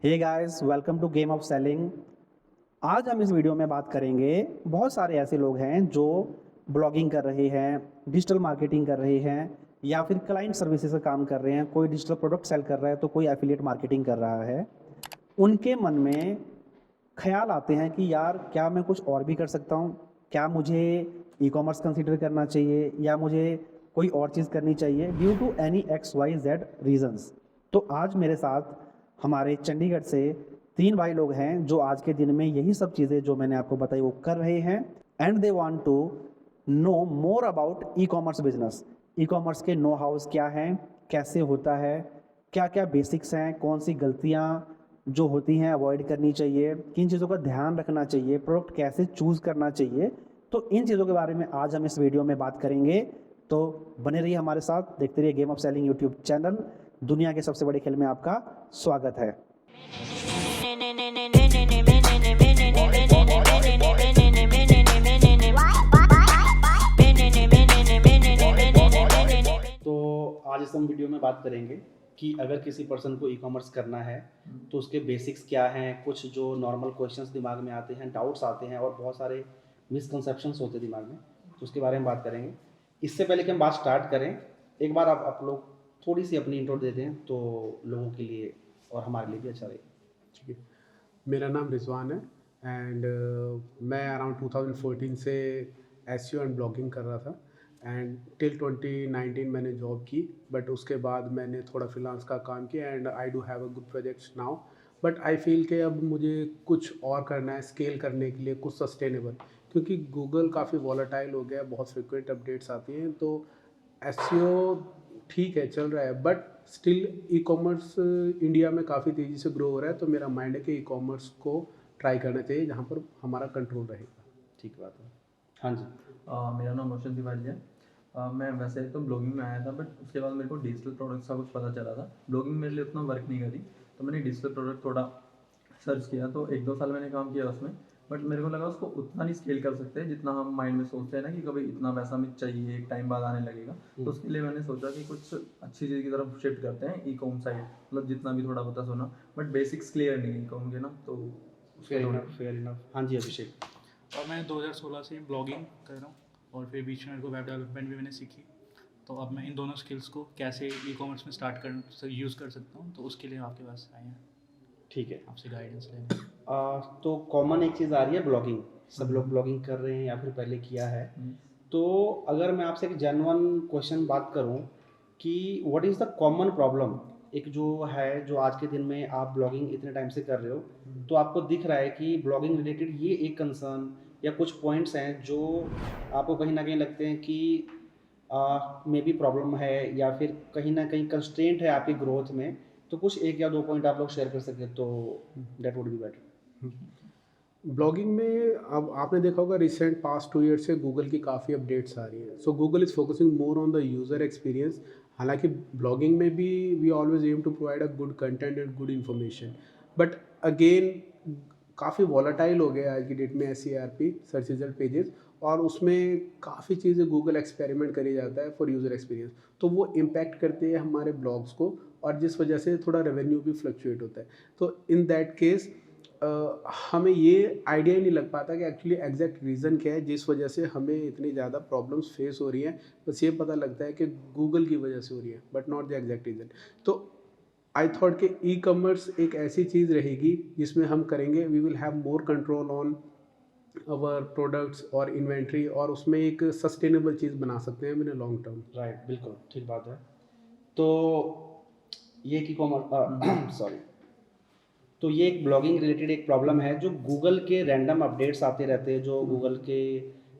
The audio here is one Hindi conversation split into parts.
Hey guys, welcome to game of selling. आज हम इस वीडियो में बात करेंगे। बहुत सारे ऐसे लोग हैं जो ब्लॉगिंग कर रहे हैं, डिजिटल मार्केटिंग कर रहे हैं, या फिर क्लाइंट सर्विसेज का काम कर रहे हैं। कोई डिजिटल प्रोडक्ट सेल कर रहा है तो कोई एफिलिएट मार्केटिंग कर रहा है। उनके मन में ख्याल आते हैं कि यार क्या मैं कुछ और भी कर सकता हूँ, क्या मुझे ई कॉमर्स कंसिडर करना चाहिए या मुझे कोई और चीज़ करनी चाहिए due to any X Y Z reasons. तो आज मेरे साथ हमारे चंडीगढ़ से 3 भाई लोग हैं जो आज के दिन में यही सब चीज़ें जो मैंने आपको बताई वो कर रहे हैं, and they want to know more about e commerce business. E commerce के नो हाउस क्या हैं, कैसे होता है, क्या क्या बेसिक्स हैं, कौन सी गलतियाँ जो होती हैं अवॉइड करनी चाहिए, किन चीज़ों का ध्यान रखना चाहिए, प्रोडक्ट कैसे चूज़ करना चाहिए। तो इन चीज़ों के बारे में आज हम इस वीडियो में बात करेंगे। तो बने रहिए हमारे साथ, देखते रहिए game of selling YouTube channel. दुनिया के सबसे बड़े खेल में आपका स्वागत है। तो आज इस हम वीडियो में बात करेंगे कि अगर किसी पर्सन को ई कॉमर्स करना है तो उसके बेसिक्स क्या हैं, कुछ जो नॉर्मल क्वेश्चंस दिमाग में आते हैं, डाउट्स आते हैं और बहुत सारे मिसकंसेप्शंस होते हैं दिमाग में, तो उसके बारे में बात करेंगे। इससे पहले कि हम बात स्टार्ट करें, एक बार आप लोग थोड़ी सी अपनी इंट्रो दे दें तो लोगों के लिए और हमारे लिए भी अच्छा रहेगा। ठीक है, मेरा नाम रिजवान है एंड मैं अराउंड 2014 से एसईओ एंड ब्लॉगिंग कर रहा था एंड टिल 2019 मैंने जॉब की, बट उसके बाद मैंने थोड़ा फ्रीलांस का काम किया and I do have a good projects now. But I feel कि अब मुझे कुछ और करना है स्केल करने के लिए, कुछ सस्टेनेबल, क्योंकि गूगल काफ़ी वॉलेटाइल हो गया है, बहुत फ्रिक्वेंट अपडेट्स आती हैं। तो एसईओ ठीक है, चल रहा है, but still e commerce India में काफ़ी तेज़ी से ग्रो हो रहा है। तो मेरा माइंड है कि ई कॉमर्स को ट्राई करना चाहिए जहाँ पर हमारा कंट्रोल रहेगा। ठीक बात है। हाँ जी। मेरा नाम रोशन तिवारी है। मैं वैसे तो ब्लॉगिंग में आया था, बट उसके बाद मेरे को डिजिटल प्रोडक्ट्स का कुछ पता चला था। ब्लॉगिंग मेरे लिए उतना वर्क नहीं करी, तो मैंने डिजिटल प्रोडक्ट थोड़ा सर्च किया। तो 1-2 साल मैंने काम किया उसमें, बट मेरे को लगा उसको उतना नहीं स्केल कर सकते जितना हम माइंड में सोचते हैं ना कि कभी इतना पैसा हमें चाहिए, एक टाइम बाद आने लगेगा। तो उसके लिए मैंने सोचा कि कुछ अच्छी चीज़ की तरफ शिफ्ट करते हैं, ई कॉम साइड। मतलब जितना भी थोड़ा बहुत सुना, बट बेसिक्स क्लियर नहीं है ई कॉम के ना, तो फेयर इनफ। हाँ जी अभिषेक। और मैं 2016 से ब्लॉगिंग कर रहा हूँ और फिर बीच में मेरे को वेब डेवलपमेंट भी मैंने सीखी। तो अब मैं इन दोनों स्किल्स को कैसे ई कॉमर्स में स्टार्ट कर यूज़ कर सकता हूँ, तो उसके लिए आपके पास आए हैं, ठीक है। आपसे गाइडेंस लेने। तो कॉमन एक चीज़ आ रही है ब्लॉगिंग, सब लोग ब्लॉगिंग कर रहे हैं या फिर पहले किया है। तो अगर मैं आपसे एक जेन्युइन क्वेश्चन बात करूं कि what is the common problem, एक जो है जो आज के दिन में आप ब्लॉगिंग इतने टाइम से कर रहे हो, तो आपको दिख रहा है कि ब्लॉगिंग रिलेटेड ये एक कंसर्न या कुछ पॉइंट्स हैं जो आपको कहीं ना कहीं लगते हैं कि मे बी प्रॉब्लम है या फिर कहीं ना कहीं कंस्ट्रेंट है आपकी ग्रोथ में। तो कुछ 1 या 2 पॉइंट आप लोग शेयर कर सकें तो that would be better. Blogging में अब आपने देखा होगा रिसेंट पास्ट 2 ईयर से गूगल की काफ़ी अपडेट्स आ रही हैं। So Google is focusing more on the user experience. हालांकि ब्लॉगिंग में भी we always aim to provide a good content and good information, but again काफ़ी वॉलेटाइल हो गया आज की डेट में SERP, सर्च रिजल्ट पेजेस, और उसमें काफ़ी चीज़ें गूगल एक्सपेरिमेंट करी जाता है फॉर यूज़र एक्सपीरियंस। तो वो इम्पैक्ट करते हैं हमारे ब्लॉग्स को, और जिस वजह से थोड़ा रेवेन्यू भी फ्लक्चुएट होता है। तो इन दैट केस हमें ये आइडिया ही नहीं लग पाता कि एक्चुअली एग्जैक्ट रीज़न क्या है जिस वजह से हमें इतनी ज़्यादा प्रॉब्लम्स फेस हो रही हैं। बस ये पता लगता है कि गूगल की वजह से हो रही है, but not the exact reason. तो आई थॉट कि ई कॉमर्स एक ऐसी चीज़ रहेगी जिसमें हम करेंगे, we will have more control on our products और इन्वेंट्री, और उसमें एक सस्टेनेबल चीज़ बना सकते हैं इन लॉन्ग टर्म। राइट, बिल्कुल ठीक बात है। तो ये की कॉमर्स सॉरी, तो ये एक ब्लॉगिंग रिलेटेड एक प्रॉब्लम है जो गूगल के रैंडम अपडेट्स आते रहते हैं, जो गूगल के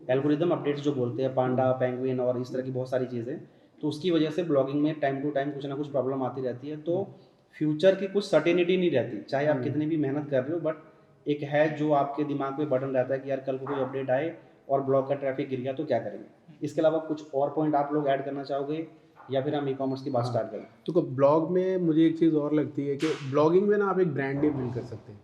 एल्गोरिदम अपडेट्स जो बोलते हैं, पांडा, पेंगुइन और इस तरह की बहुत सारी चीज़ें। तो उसकी वजह से ब्लॉगिंग में टाइम टू टाइम कुछ ना कुछ प्रॉब्लम आती रहती है। तो फ्यूचर की कुछ सर्टेनिटी नहीं रहती, चाहे आप कितनी भी मेहनत कर रहे हो, बट एक है जो आपके दिमाग पे बटन रहता है कि यार कल को कोई अपडेट आए और ब्लॉग का ट्रैफिक गिर गया तो क्या करेंगे। इसके अलावा कुछ और पॉइंट आप लोग ऐड करना चाहोगे या फिर हम ई कॉमर्स की बात स्टार्ट करें? तो ब्लॉग में मुझे एक चीज़ और लगती है कि ब्लॉगिंग में ना आप एक ब्रांड नेम बिल्ड कर सकते हैं।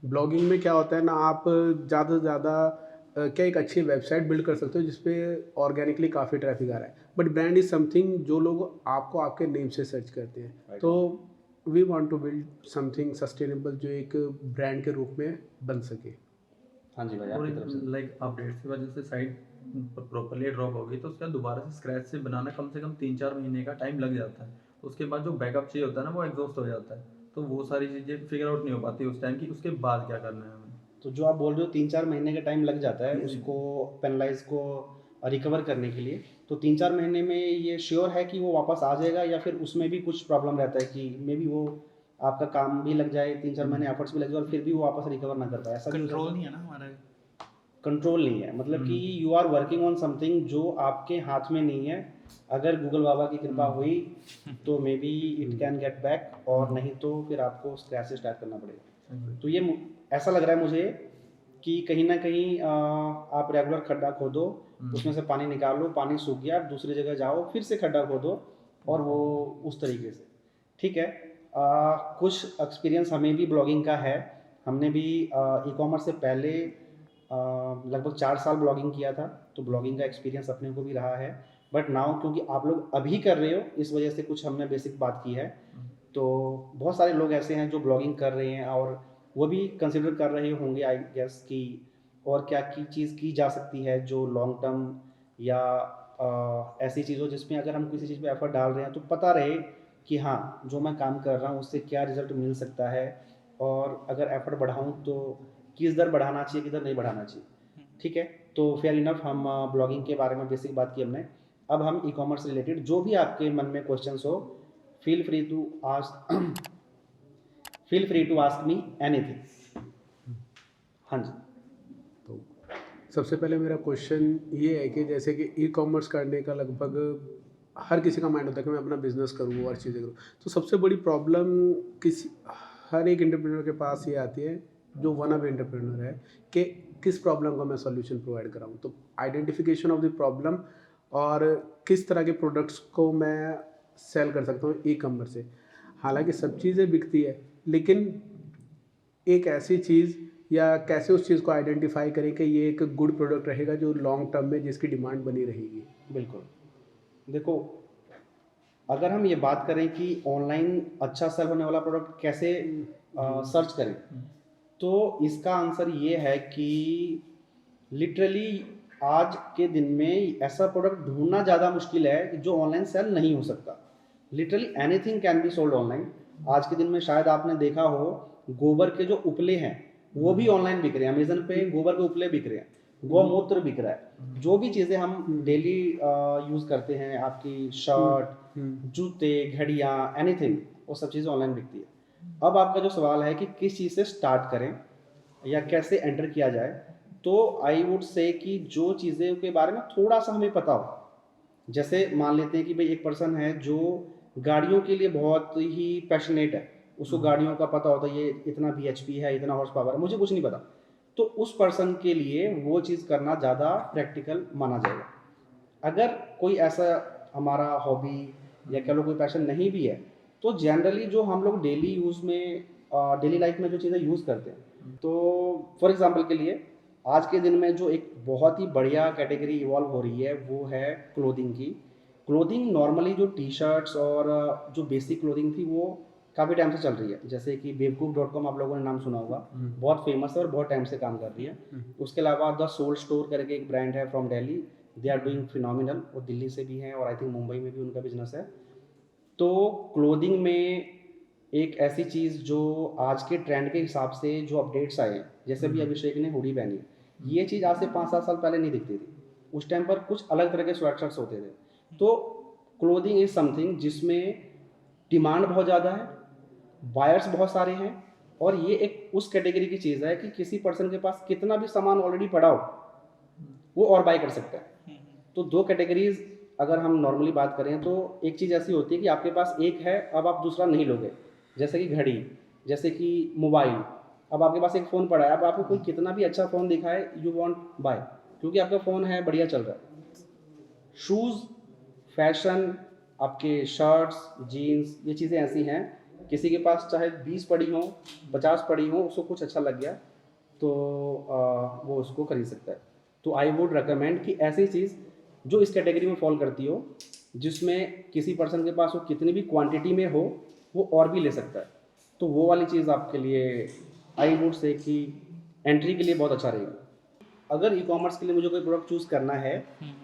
ब्लॉगिंग में क्या होता है ना, आप ज़्यादा से ज़्यादा क्या एक अच्छी वेबसाइट बिल्ड कर सकते हो जिसपे ऑर्गेनिकली काफ़ी ट्रैफिक आ रहा है, बट ब्रांड इज़ समथिंग जो लोग आपको आपके नेम से सर्च करते हैं। तो we want to build something sustainable जो एक ब्रांड के रूप में बन सके। हाँ जी भाई, और आपकी तरफ से। लाइक अपडेट्स की वजह से साइट प्रॉपरली ड्रॉप होगी तो उसका दोबारा से स्क्रैच से बनाना कम से कम 3-4 महीने का टाइम लग जाता है। उसके बाद जो बैकअप चाहिए होता है ना वो एग्जॉस्ट हो जाता है, तो वो सारी चीज़ें फिगर आउट नहीं हो पाती उस टाइम की उसके बाद क्या करना है हमें। तो जो आप बोल रहे हो 3-4 महीने का टाइम लग जाता है जी, जी। उसको पेनलाइज को रिकवर करने के लिए, तो 3-4 महीने में ये श्योर है कि वो वापस आ जाएगा, या फिर उसमें भी कुछ प्रॉब्लम रहता है कि मे बी वो आपका काम भी लग जाए, 3-4 महीने एफर्ट्स भी लग जाए और फिर भी वो वापस रिकवर ना कर पाए, ऐसा भी हो कंट्रोल सकता है? नहीं है ना हमारा। कंट्रोल नहीं है, मतलब कि you are working on something जो आपके हाथ में नहीं है। अगर गूगल बाबा की कृपा हुई तो may be it can get back, और नहीं तो फिर आपको स्क्रैच से स्टार्ट करना पड़ेगा। तो ये ऐसा लग रहा है मुझे कि कहीं ना कहीं आप रेगुलर खड्डा खोदो, उसमें से पानी निकालो, पानी सूख गया, दूसरी जगह जाओ, फिर से खड्डा खोदो, और वो उस तरीके से। ठीक है। कुछ एक्सपीरियंस हमें भी ब्लॉगिंग का है। हमने भी ई कॉमर्स से पहले लगभग 4 साल ब्लॉगिंग किया था, तो ब्लॉगिंग का एक्सपीरियंस अपने को भी रहा है। बट नाउ क्योंकि आप लोग अभी कर रहे हो, इस वजह से कुछ हमने बेसिक बात की है। तो बहुत सारे लोग ऐसे हैं जो ब्लॉगिंग कर रहे हैं और वो भी कंसिडर कर रहे होंगे आई गेस कि और क्या की चीज़ की जा सकती है जो लॉन्ग टर्म या ऐसी चीज़ हो जिसमें अगर हम किसी चीज़ पे एफर्ट डाल रहे हैं तो पता रहे कि हाँ, जो मैं काम कर रहा हूँ उससे क्या रिजल्ट मिल सकता है, और अगर एफर्ट बढ़ाऊँ तो किस दर बढ़ाना चाहिए, किधर नहीं बढ़ाना चाहिए। ठीक है। तो फेयर इनफ, हम ब्लॉगिंग के बारे में बेसिक बात की हमने। अब हम ई कॉमर्स रिलेटेड जो भी आपके मन में क्वेश्चंस हो, feel free to ask feel free to ask me anything. हाँ जी। तो सबसे पहले मेरा क्वेश्चन ये है कि जैसे कि ई कॉमर्स करने का लगभग हर किसी का माइंड होता है कि मैं अपना बिजनेस करूँ और चीज़ें करूँ, तो सबसे बड़ी प्रॉब्लम हर एक एंटरप्रेन्योर के पास ये आती है जो वन ऑफ एंटरप्रेन्योर है कि किस प्रॉब्लम का मैं सॉल्यूशन प्रोवाइड कराऊँ। तो आइडेंटिफिकेशन ऑफ द प्रॉब्लम और किस तरह के प्रोडक्ट्स को मैं सेल कर सकता हूँ ई कॉमर्स से। हालांकि सब चीज़ें बिकती है, लेकिन एक ऐसी चीज़ या कैसे उस चीज़ को आइडेंटिफाई करें कि ये एक गुड प्रोडक्ट रहेगा जो लॉन्ग टर्म में जिसकी डिमांड बनी रहेगी। बिल्कुल। देखो, अगर हम ये बात करें कि ऑनलाइन अच्छा सेल होने वाला प्रोडक्ट कैसे सर्च करें, तो इसका आंसर ये है कि लिटरली आज के दिन में ऐसा प्रोडक्ट ढूंढना ज़्यादा मुश्किल है जो ऑनलाइन सेल नहीं हो सकता। Literally anything can be sold online. आज के दिन में शायद आपने देखा हो, गोबर के जो उपले हैं वो भी ऑनलाइन बिक रहे हैं। अमेजन पे गोबर के उपले बिक रहे हैं, गौमूत्र बिक रहा है। जो भी चीज़ें हम डेली यूज़ करते हैं, आपकी शर्ट, जूते, घड़ियाँ, एनीथिंग, वो सब चीज़ें ऑनलाइन बिकती है। अब आपका जो सवाल है कि किस चीज़ से स्टार्ट करें या कैसे एंटर किया जाए, तो आई वुड से कि जो चीज़ें के बारे में थोड़ा सा हमें पता हो। जैसे मान लेते हैं कि भाई एक पर्सन है जो गाड़ियों के लिए बहुत ही पैशनेट है, उसको गाड़ियों का पता होता है, ये इतना bhp है, इतना हॉर्स पावर है, मुझे कुछ नहीं पता, तो उस पर्सन के लिए वो चीज़ करना ज़्यादा प्रैक्टिकल माना जाएगा। अगर कोई ऐसा हमारा हॉबी या कह लो कोई पैशन नहीं भी है, तो जनरली जो हम लोग डेली यूज़ में डेली लाइफ में जो चीज़ें यूज़ करते हैं, तो फॉर एग्जांपल के लिए आज के दिन में जो एक बहुत ही बढ़िया कैटेगरी इवॉल्व हो रही है वो है क्लोथिंग की। क्लोथिंग नॉर्मली जो टी शर्ट्स और जो बेसिक क्लोथिंग थी वो काफ़ी टाइम से चल रही है, जैसे कि बेवकूफ़.com आप लोगों ने नाम सुना होगा, बहुत फेमस है और बहुत टाइम से काम कर रही है। उसके अलावा द सोल स्टोर करके एक ब्रांड है from Delhi, they are doing phenomenal, वो दिल्ली से भी हैं और आई थिंक मुंबई में भी उनका बिजनेस है। तो क्लोथिंग में एक ऐसी चीज़ जो आज के ट्रेंड के हिसाब से जो अपडेट्स आए हैं, जैसे भी अभिषेक ने हुडी पहनी है, ये चीज़ आज से 5-7 साल पहले नहीं दिखती थी। उस टाइम पर कुछ अलग तरह के स्वेट शर्ट्स होते थे। तो क्लोथिंग इज समथिंग जिसमें डिमांड बहुत ज़्यादा है, बायर्स बहुत सारे हैं, और ये एक उस कैटेगरी की चीज़ है कि किसी पर्सन के पास कितना भी सामान ऑलरेडी पड़ा हो वो और बाय कर सकता है। तो दो कैटेगरीज अगर हम नॉर्मली बात करें तो एक चीज़ ऐसी होती है कि आपके पास एक है, अब आप दूसरा नहीं लोगे, जैसे कि घड़ी, जैसे कि मोबाइल। अब आपके पास एक फ़ोन पड़ा है, अब आपको कोई कितना भी अच्छा फ़ोन दिखाए, यू वांट बाय, क्योंकि आपका फ़ोन है, बढ़िया चल रहा है। शूज़, फैशन, आपके शर्ट्स, जीन्स, ये चीज़ें ऐसी हैं, किसी के पास चाहे 20 पड़ी हो, 50 पड़ी हो, उसको कुछ अच्छा लग गया तो वो उसको खरीद सकता है। तो आई वुड रिकमेंड कि ऐसी चीज़ जो इस कैटेगरी में फॉल करती हो, जिसमें किसी पर्सन के पास वो कितनी भी क्वांटिटी में हो, वो और भी ले सकता है। तो वो वाली चीज़ आपके लिए आई वुड से कि एंट्री के लिए बहुत अच्छा रहेगा। अगर ई कॉमर्स के लिए मुझे कोई प्रोडक्ट चूज़ करना है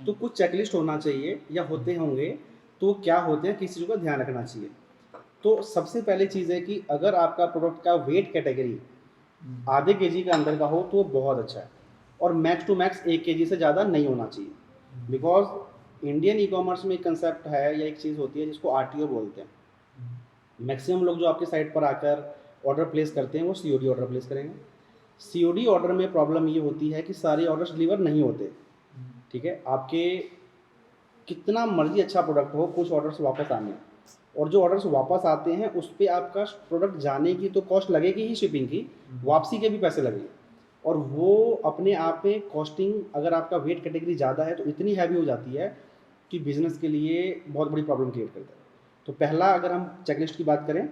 तो कुछ चेकलिस्ट होना चाहिए या होते होंगे, तो क्या होते हैं, किस चीज़ का ध्यान रखना चाहिए। तो सबसे पहले चीज़ है कि अगर आपका प्रोडक्ट का वेट कैटेगरी आधे केजी के अंदर का हो तो वो बहुत अच्छा है, और मैक्स टू मैक्स 1 केजी से ज़्यादा नहीं होना चाहिए। बिकॉज इंडियन ई कॉमर्स में एक कंसेप्ट है या एक चीज़ होती है जिसको आरटीओ बोलते हैं। मैक्सिमम लोग जो आपके साइट पर आकर ऑर्डर प्लेस करते हैं वो सीओडी ऑर्डर प्लेस करेंगे। सीओडी ऑर्डर में प्रॉब्लम ये होती है कि सारे ऑर्डर्स डिलीवर नहीं होते। ठीक है, आपके कितना मर्जी अच्छा प्रोडक्ट हो, कुछ ऑर्डर्स वापस आने हैं, और जो ऑर्डर्स वापस आते हैं उस पर आपका प्रोडक्ट जाने की तो कॉस्ट लगेगी ही, शिपिंग की, वापसी के भी पैसे लगेंगे, और वो अपने आप में कॉस्टिंग, अगर आपका वेट कैटेगरी ज़्यादा है तो इतनी हैवी हो जाती है कि बिजनेस के लिए बहुत बड़ी प्रॉब्लम क्रिएट करता है। तो पहला, अगर हम चेकलिस्ट की बात करें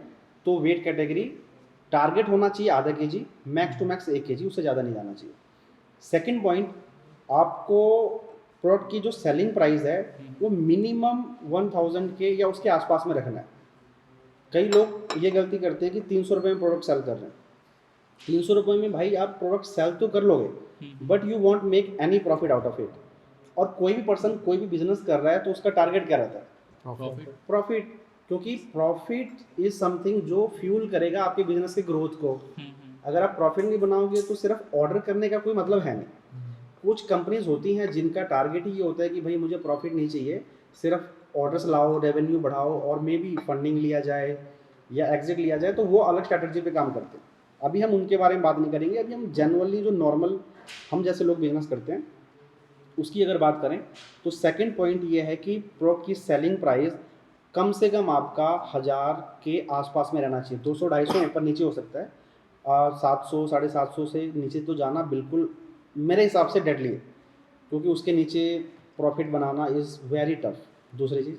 तो वेट कैटेगरी टारगेट होना चाहिए आधा KG, max to max 1 KG, उससे ज़्यादा नहीं जाना चाहिए। सेकंड पॉइंट, आपको प्रोडक्ट की जो सेलिंग प्राइस है वो मिनिमम 1000 के या उसके आसपास में रखना है। कई लोग ये गलती करते हैं कि 300 रुपये में प्रोडक्ट सेल कर रहे हैं। 300 रुपये में भाई आप प्रोडक्ट सेल तो कर लोगे, but you want make any profit out of it. और कोई भी पर्सन कोई भी बिजनेस कर रहा है तो उसका टारगेट क्या रहता है? प्रॉफिट। प्रॉफिट, क्योंकि प्रॉफिट इज समथिंग जो फ्यूल करेगा आपके बिजनेस के ग्रोथ को। अगर आप प्रॉफिट नहीं बनाओगे तो सिर्फ ऑर्डर करने का कोई मतलब है नहीं। कुछ कंपनीज होती हैं जिनका टारगेट ही ये होता है कि भाई मुझे प्रॉफिट नहीं चाहिए, सिर्फ ऑर्डर्स लाओ, रेवेन्यू बढ़ाओ, और मे बी फंडिंग लिया जाए या एग्जिट लिया जाए, तो वो अलग स्ट्रैटेजी पे काम करते हैं। अभी हम उनके बारे में बात नहीं करेंगे। अभी हम जनरली जो नॉर्मल हम जैसे लोग बिजनेस करते हैं उसकी अगर बात करें तो सेकंड पॉइंट ये है कि प्रोडक्ट की सेलिंग प्राइस कम से कम आपका 1000 के आसपास में रहना चाहिए। 200-250 ऊपर नीचे हो सकता है, 700 750 से नीचे तो जाना बिल्कुल मेरे हिसाब से डेडली है, क्योंकि उसके नीचे profit banana is very tough. दूसरी चीज़,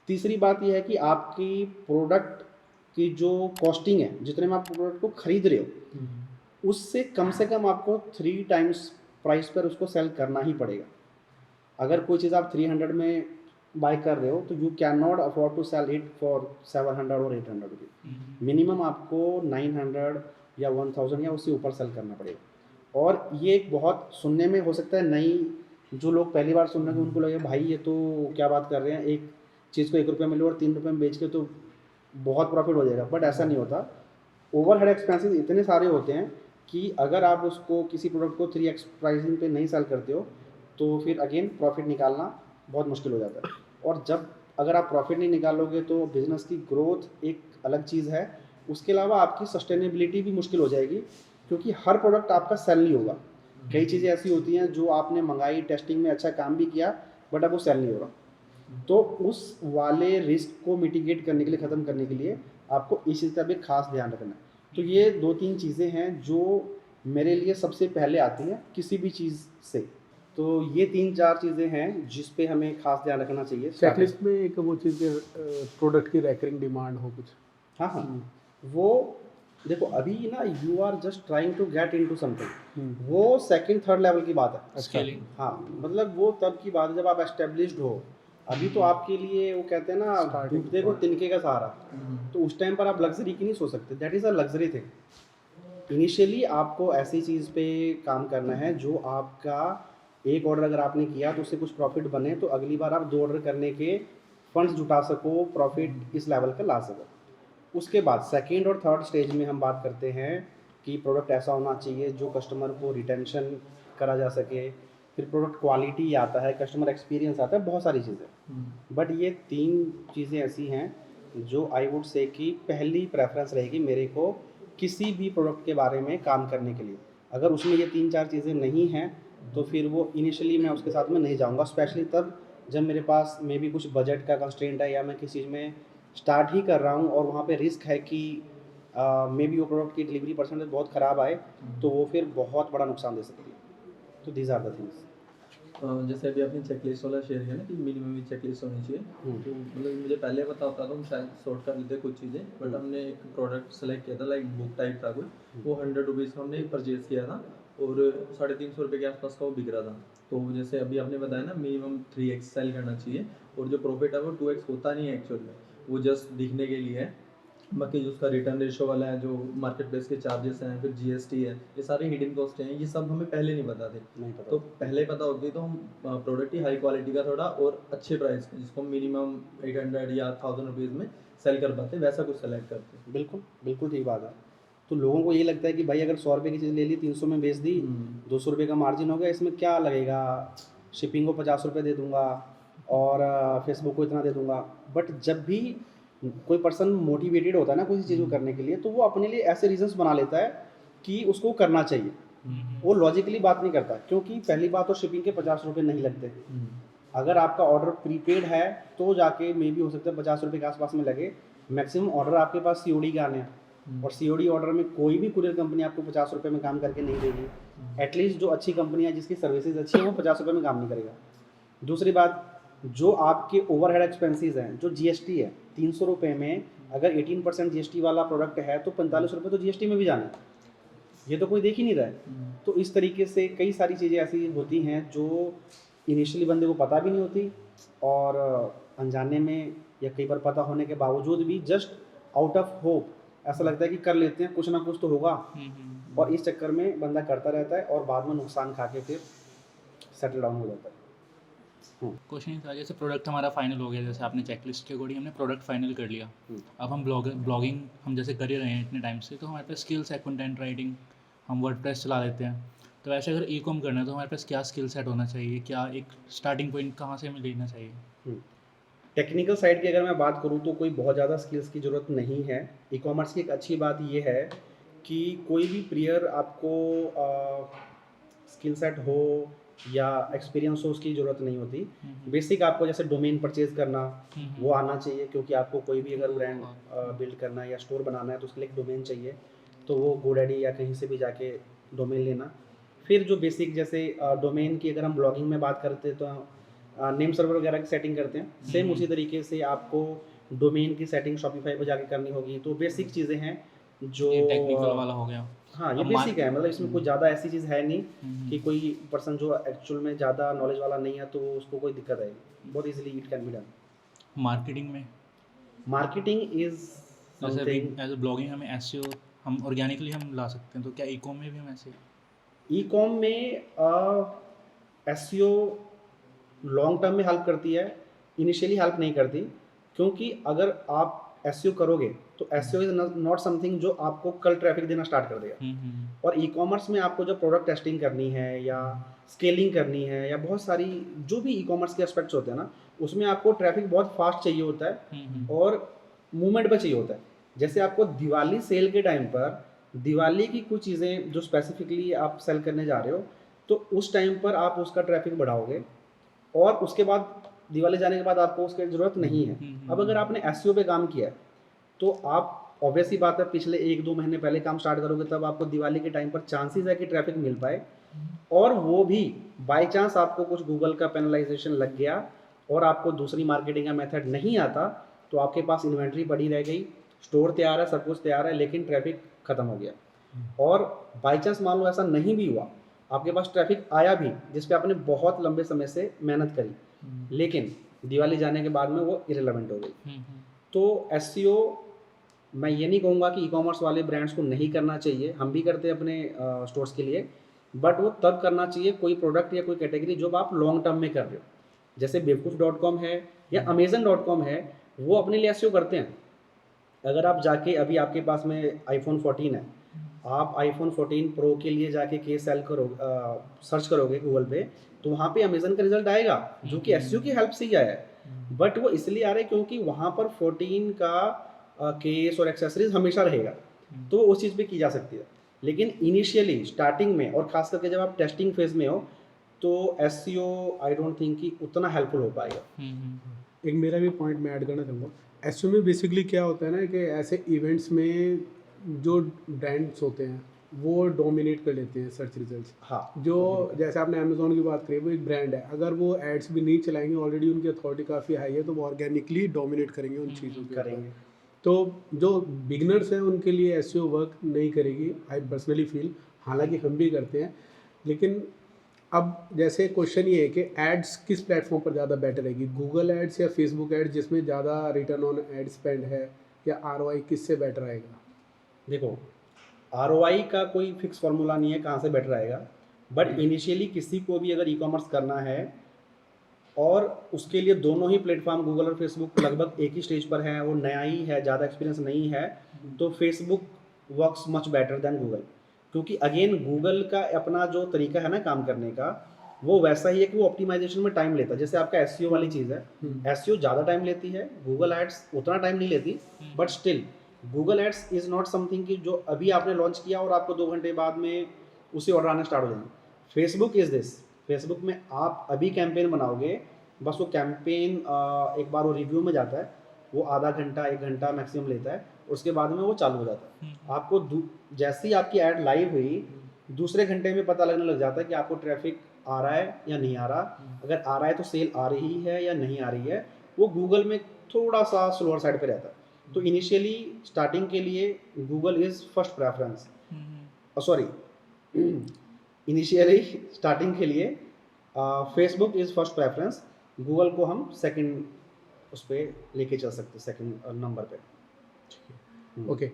तीसरी बात यह है कि आपकी प्रोडक्ट की जो कॉस्टिंग है, जितने में आप प्रोडक्ट को खरीद रहे हो उससे कम से कम आपको 3 टाइम्स प्राइस पर उसको सेल करना ही पड़ेगा। अगर कोई चीज़ आप 300 में बाय कर रहे हो तो you can not afford to sell it for 700 और 800 रुपीज़। मिनिमम आपको 900 या 1000 या उससे ऊपर सेल करना पड़ेगा। और ये एक बहुत सुनने में हो सकता है नई, जो लोग पहली बार सुन रहे हैं उनको लगे भाई ये तो क्या बात कर रहे हैं, एक चीज़ को 1 रुपये में लो और 3 रुपये में बेच के तो बहुत प्रॉफिट हो जाएगा। बट ऐसा नहीं होता। ओवरहेड एक्सपेंसेस इतने सारे होते हैं कि अगर आप उसको किसी प्रोडक्ट को 3x प्राइसिंग पे नहीं सेल करते हो तो फिर अगेन प्रॉफिट निकालना बहुत मुश्किल हो जाता है। और जब अगर आप प्रॉफिट नहीं निकालोगे तो बिज़नेस की ग्रोथ एक अलग चीज़ है, उसके अलावा आपकी सस्टेनेबिलिटी भी मुश्किल हो जाएगी, क्योंकि हर प्रोडक्ट आपका सेल नहीं होगा। कई चीज़ें ऐसी होती हैं जो आपने मंगाई, टेस्टिंग में अच्छा काम भी किया, बट अब वो सेल नहीं हो रहा। तो उस वाले रिस्क को मिटिगेट करने के लिए, ख़त्म करने के लिए आपको इस चीज़ का भी खास ध्यान रखना है। तो ये 2-3 चीज़ें हैं जो मेरे लिए सबसे पहले आती हैं किसी भी चीज़ से। तो ये 3-4 चीज़ें हैं जिस पे हमें खास ध्यान रखना चाहिए। चेकलिस्ट में एक वो चीज़ प्रोडक्ट की रैकरिंग डिमांड हो कुछ। हाँ, वो देखो अभी ना you are just trying to get into something, वो सेकंड थर्ड लेवल की बात है। स्केलिंग। हाँ, मतलब वो तब की बात है जब आप एस्टेब्लिश्ड हो। अभी तो आपके लिए वो कहते हैं ना, डूबते को तिनके का सहारा। तो उस टाइम पर आप लग्जरी की नहीं सोच सकते, that is a luxury thing. Initially आपको ऐसी चीज़ पे काम करना है जो आपका एक ऑर्डर अगर आपने किया तो उससे कुछ प्रॉफिट बने, तो अगली बार आप 2 ऑर्डर करने के फंड्स जुटा सको, प्रॉफिट इस लेवल का ला सको। उसके बाद सेकेंड और थर्ड स्टेज में हम बात करते हैं कि प्रोडक्ट ऐसा होना चाहिए जो कस्टमर को रिटेंशन करा जा सके, फिर प्रोडक्ट क्वालिटी आता है, कस्टमर एक्सपीरियंस आता है, बहुत सारी चीज़ें। बट ये 3 चीज़ें ऐसी हैं जो आई वुड से कि पहली प्रेफरेंस रहेगी मेरे को किसी भी प्रोडक्ट के बारे में काम करने के लिए। अगर उसमें ये 3-4 चीज़ें नहीं हैं तो फिर वो इनिशियली मैं उसके साथ में नहीं जाऊँगा, स्पेशली तब जब मेरे पास मे बी कुछ बजट का कंस्ट्रेंट है या मैं किसी चीज़ में स्टार्ट ही कर रहा हूँ और वहाँ पे रिस्क है कि मे बी वो प्रोडक्ट की डिलीवरी परसेंटेज बहुत ख़राब आए, तो वो फिर बहुत बड़ा नुकसान दे सकती है। तो दीज आर द थिंग्स। जैसे अभी आपने चेकलिस्ट वाला शेयर किया ना कि मिनिमम भी चेकलिस्ट होनी चाहिए, तो मतलब मुझे पहले पता होता तो हम शायद सॉर्ट कर लेते कुछ चीज़ें, बट हमने एक प्रोडक्ट सेलेक्ट किया था लाइक बुक टाइप था कोई, वो 100 रुपीज़ का हमने परचेज़ किया था और 350 रुपये के आसपास का वो बिक रहा था। तो जैसे अभी आपने बताया ना मिनिमम 3x सेल करना चाहिए, और जो प्रॉफिट है वो 2x होता नहीं है एक्चुअल में, वो जस्ट दिखने के लिए है। बाकी जो उसका रिटर्न रेशो वाला है, जो मार्केट प्लेस के चार्जेस हैं, फिर जीएसटी है, ये सारे हिडन कॉस्ट हैं, ये सब हमें पहले नहीं पता थे। नहीं पता। तो पहले पता होती तो हम प्रोडक्ट ही हाई क्वालिटी का थोड़ा और अच्छे प्राइस पे, जिसको मिनिमम 800 या 1000 रुपीज़ में सेल कर पाते, वैसा कुछ सेलेक्ट करते। बिल्कुल बिल्कुल ठीक बात है। तो लोगों को ये लगता है कि भाई अगर 100 रुपये की चीज़ ले ली 300 में बेच दी, 200 रुपये का मार्जिन हो गया, इसमें क्या लगेगा, शिपिंग को 50 रुपये दे दूंगा और फेसबुक को इतना दे दूंगा। बट जब भी कोई पर्सन मोटिवेटेड होता है ना किसी चीज़ को करने के लिए, तो वो अपने लिए ऐसे रीजंस बना लेता है कि उसको करना चाहिए। वो लॉजिकली बात नहीं करता, क्योंकि पहली बात तो शिपिंग के 50 रुपये नहीं लगते। अगर आपका ऑर्डर प्रीपेड है तो जाके मे भी हो सकता है 50 रुपये के आसपास में लगे। मैक्सिमम ऑर्डर आपके पास सीओडी के आने हैं, और सीओडी ऑर्डर में कोई भी कुरियर कंपनी आपको 50 रुपये में काम करके नहीं देगी। एटलीस्ट जो अच्छी कंपनी है जिसकी सर्विसेज अच्छी है वो 50 रुपये में काम नहीं करेगा। दूसरी बात, जो आपके ओवरहेड एक्सपेंसेस हैं, जो जीएसटी है 300 रुपये में, अगर 18% जीएसटी वाला प्रोडक्ट है तो 45 रुपये तो जीएसटी में भी जाना है, ये तो कोई देख ही नहीं रहा है। तो इस तरीके से कई सारी चीज़ें ऐसी होती हैं जो इनिशियली बंदे को पता भी नहीं होती, और अनजाने में या कई बार पता होने के बावजूद भी जस्ट आउट ऑफ होप ऐसा लगता है कि कर लेते हैं, कुछ ना कुछ तो होगा, और इस चक्कर में बंदा करता रहता है और बाद में नुकसान खा के फिर सेटल डाउन हो जाता है। क्वेश्चन था, जैसे प्रोडक्ट हमारा फाइनल हो गया, जैसे आपने चेकलिस्ट के अकॉर्डिंग हमने प्रोडक्ट फाइनल कर लिया, अब हम ब्लॉगिंग हम जैसे कर ही रहे हैं इतने टाइम से, तो हमारे पास स्किल्स है, कंटेंट राइटिंग, हम वर्डप्रेस चला लेते हैं। तो ऐसे अगर ई कॉम करना है तो हमारे पास क्या स्किल सेट होना चाहिए, क्या एक स्टार्टिंग पॉइंट कहाँ से हमें लेना चाहिए? टेक्निकल साइड की अगर मैं बात करूँ तो कोई बहुत ज़्यादा स्किल्स की ज़रूरत नहीं है। ई कॉमर्स की एक अच्छी बात ये है कि कोई भी प्रियर आपको स्किल सेट हो या एक्सपीरियंस हो उसकी ज़रूरत नहीं होती। बेसिक आपको जैसे डोमेन परचेज करना वो आना चाहिए, क्योंकि आपको कोई भी अगर ब्रांड बिल्ड करना है या स्टोर बनाना है तो उसके लिए एक डोमेन चाहिए, तो वो गोडैडी या कहीं से भी जाके डोमेन लेना। फिर जो बेसिक जैसे डोमेन की अगर हम ब्लॉगिंग में बात करते हैं तो नेम सर्वर वगैरह की सेटिंग करते हैं, सेम उसी तरीके से आपको डोमेन की सेटिंग शॉपिफाई पर जाके करनी होगी। तो बेसिक चीज़ें हैं जो टेक्निकल वाला हो गया। हाँ, ये अब बेसिक है, मतलब इसमें कोई ज़्यादा ऐसी चीज़ है नहीं कि कोई पर्सन जो एक्चुअल में ज़्यादा नॉलेज वाला नहीं है तो उसको कोई दिक्कत आएगी। बहुत easily it can be done. Marketing में मार्केटिंग इज जैसे समथिंग। एज ब्लॉगिंग हमें एसईओ हम ऑर्गेनिकली हम ला सकते हैं, तो क्या ई कॉम में भी हम ऐसे? ई कॉम में एसईओ लॉन्ग टर्म में हेल्प करती है, इनिशियली हेल्प नहीं करती, क्योंकि अगर आप एसईओ करोगे तो एसईओ इज नॉट समथिंग जो आपको कल ट्रैफिक देना स्टार्ट कर देगा। और ई कॉमर्स में आपको जब प्रोडक्ट टेस्टिंग करनी है या स्केलिंग करनी है या बहुत सारी जो भी ई कॉमर्स के एस्पेक्ट्स होते हैं ना, उसमें आपको ट्रैफिक बहुत फास्ट चाहिए होता है और मूवमेंट पर चाहिए होता है। जैसे आपको दिवाली सेल के टाइम पर दिवाली की कुछ चीज़ें जो स्पेसिफिकली आप सेल करने जा रहे हो, तो उस टाइम पर आप उसका ट्रैफिक बढ़ाओगे, और उसके बाद दिवाली जाने के बाद आपको उसकी ज़रूरत नहीं है। अब अगर आपने एसईओ पे काम किया है तो आप ऑब्वियस ही बात है पिछले 1-2 महीने पहले काम स्टार्ट करोगे, तब आपको दिवाली के टाइम पर चांसेस है कि ट्रैफिक मिल पाए, और वो भी बाय चांस आपको कुछ गूगल का पेनलाइजेशन लग गया और आपको दूसरी मार्केटिंग का मेथड नहीं आता, तो आपके पास इन्वेंट्री पड़ी रह गई, स्टोर तैयार है, सब कुछ तैयार है, लेकिन ट्रैफिक ख़त्म हो गया। और बाई चांस मान लो ऐसा नहीं भी हुआ, आपके पास ट्रैफिक आया भी जिस पे आपने बहुत लंबे समय से मेहनत करी, लेकिन दिवाली जाने के बाद में वो इरेलेवेंट हो गई। तो एसईओ मैं ये नहीं कहूँगा कि ई कॉमर्स वाले ब्रांड्स को नहीं करना चाहिए, हम भी करते हैं अपने स्टोर्स के लिए, बट वो तब करना चाहिए कोई प्रोडक्ट या कोई कैटेगरी जो आप लॉन्ग टर्म में कर रहे हो। जैसे बेवकूफ़.com है या Amazon.com है, वो अपने लिए एसईओ करते हैं। अगर आप जाके अभी आपके पास में आईफोन 14 है, आप आईफोन 14 प्रो के लिए जाके केस सेल करो सर्च करोगे गूगल पे, तो वहाँ पे अमेजन का रिजल्ट आएगा जो कि एसईओ की हेल्प से ही आया है। बट वो इसलिए आ रहा है क्योंकि वहाँ पर 14 का केस और एक्सेसरीज हमेशा रहेगा, तो उस चीज़ पे की जा सकती है। लेकिन इनिशियली स्टार्टिंग में और ख़ास करके जब आप टेस्टिंग फेज में हो, तो एसईओ आई डोंट थिंक कि उतना हेल्पफुल हो पाएगा। एक मेरा भी पॉइंट मैं ऐड करना चाहूँगा। एसईओ में बेसिकली क्या होता है ना कि ऐसे इवेंट्स में जो ब्रांड्स होते हैं वो डोमिनेट कर लेते हैं सर्च रिजल्ट्स। हाँ, जो जैसे आपने अमेज़ॉन की बात करी, वो एक ब्रांड है, अगर वो एड्स भी नहीं चलाएंगे, ऑलरेडी उनकी अथॉरिटी काफ़ी हाई है, तो वो ऑर्गेनिकली डोमिनेट करेंगे उन चीज़ों के करेंगे। तो जो बिगनर्स हैं उनके लिए एसईओ वर्क नहीं करेगी, आई पर्सनली फील। हालांकि हम भी करते हैं, लेकिन अब जैसे क्वेश्चन ये है कि एड्स किस प्लेटफॉर्म पर ज़्यादा बेटर रहेगी, गूगल एड्स या फेसबुक एड्स जिसमें ज़्यादा रिटर्न ऑन एड स्पेंड है, या ROI किससे बेटर आएगा? देखो, आरओआई का कोई फिक्स फार्मूला नहीं है कहाँ से बेटर आएगा, बट इनिशियली किसी को भी अगर ई कॉमर्स करना है और उसके लिए दोनों ही प्लेटफॉर्म गूगल और फेसबुक लगभग एक ही स्टेज पर हैं, वो नया ही है, ज़्यादा एक्सपीरियंस नहीं है, तो Facebook works much better than Google. क्योंकि अगेन गूगल का अपना जो तरीका है ना काम करने का, वो वैसा ही है कि वो ऑप्टिमाइजेशन में टाइम लेता है। जैसे आपका एसईओ वाली चीज़ है, एसईओ ज़्यादा टाइम लेती है, गूगल एड्स उतना टाइम नहीं लेती, but still Google ads is not something कि जो अभी आपने लॉन्च किया और आपको 2 घंटे बाद में उसे ऑर्डर आने स्टार्ट हो जाएंगे। फेसबुक इज़ दिस, फेसबुक में आप अभी कैंपेन बनाओगे, बस वो कैंपेन एक बार वो रिव्यू में जाता है, वो आधा घंटा 1 घंटा मैक्सिमम लेता है, उसके बाद में वो चालू हो जाता है। आपको जैसे ही आपकी ऐड लाइव हुई, दूसरे घंटे में पता लगने लग जाता है कि आपको ट्रैफिक आ रहा है या नहीं आ रहा। अगर आ रहा है तो सेल आ रही है या नहीं आ रही है। वो गूगल में थोड़ा सा स्लोअर साइड पे रहता है। तो इनिशियली स्टार्टिंग के लिए Google is first preference, sorry initially starting के लिए Facebook is first preference, Google को हम सेकंड उस पर लेके चल सकते हैं, सेकंड नंबर पे। ओके,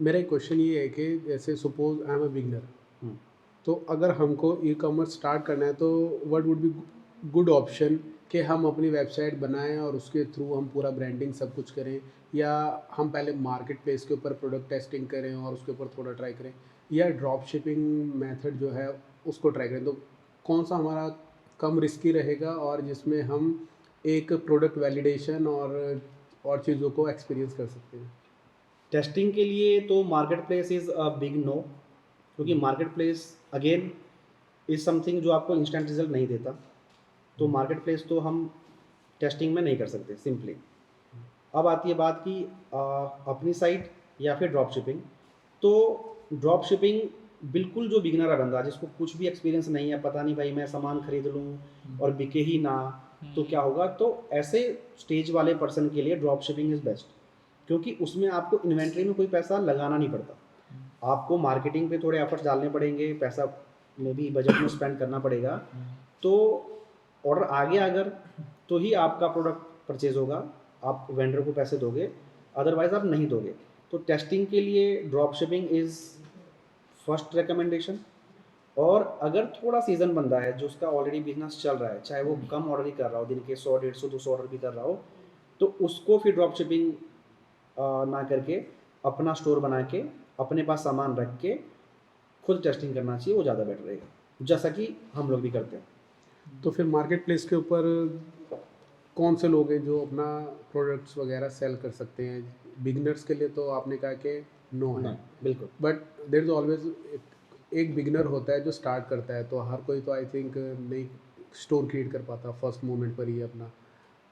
मेरा एक क्वेश्चन ये है कि जैसे suppose I am a beginner, hmm, तो अगर हमको ई कॉमर्स स्टार्ट करना है तो what would be good option कि हम अपनी वेबसाइट बनाएं और उसके थ्रू हम पूरा ब्रांडिंग सब कुछ करें, या हम पहले मार्केट प्लेस के ऊपर प्रोडक्ट टेस्टिंग करें और उसके ऊपर थोड़ा ट्राई करें, या ड्रॉप शिपिंग मेथड जो है उसको ट्राई करें? तो कौन सा हमारा कम रिस्की रहेगा और जिसमें हम एक प्रोडक्ट वैलिडेशन और चीज़ों को एक्सपीरियंस कर सकते हैं? टेस्टिंग के लिए तो market place is a big no, क्योंकि market place again is something जो आपको इंस्टेंट रिजल्ट नहीं देता। तो मार्केट प्लेस तो हम टेस्टिंग में नहीं कर सकते सिंपली। अब आती है बात की अपनी साइट या फिर ड्रॉप शिपिंग। तो ड्रॉप शिपिंग बिल्कुल जो बिगिनर है बंदा, जिसको कुछ भी एक्सपीरियंस नहीं है, पता नहीं भाई मैं सामान खरीद लूँ और बिके ही ना तो क्या होगा, तो ऐसे स्टेज वाले पर्सन के लिए ड्रॉप शिपिंग इज़ बेस्ट, क्योंकि उसमें आपको इन्वेंट्री में कोई पैसा लगाना नहीं पड़ता। आपको मार्केटिंग पे थोड़े एफर्ट्स डालने पड़ेंगे, पैसा में भी बजट में स्पेंड करना पड़ेगा। तो ऑर्डर आ गया अगर, तो ही आपका प्रोडक्ट परचेज होगा, आप वेंडर को पैसे दोगे, अदरवाइज आप नहीं दोगे। तो टेस्टिंग के लिए drop shipping is first recommendation. और अगर थोड़ा सीजन बंदा है जो उसका ऑलरेडी बिजनेस चल रहा है, चाहे वो कम ऑर्डर ही कर रहा हो, दिन के 100 150 200 ऑर्डर भी कर रहा हो, तो उसको फिर ड्रॉप शिपिंग ना करके अपना स्टोर बना के अपने पास सामान रख के खुद टेस्टिंग करना चाहिए, वो ज़्यादा बेटर रहेगा, जैसा कि हम लोग भी करते हैं। तो फिर मार्केट प्लेस के ऊपर कौन से लोग हैं जो अपना प्रोडक्ट्स वगैरह सेल कर सकते हैं? बिगिनर्स के लिए तो आपने कहा कि नो है, बिल्कुल। बट देयर इज ऑलवेज एक बिगिनर होता है जो स्टार्ट करता है, तो हर कोई तो आई थिंक नहीं स्टोर क्रिएट कर पाता फर्स्ट मोमेंट पर ही अपना।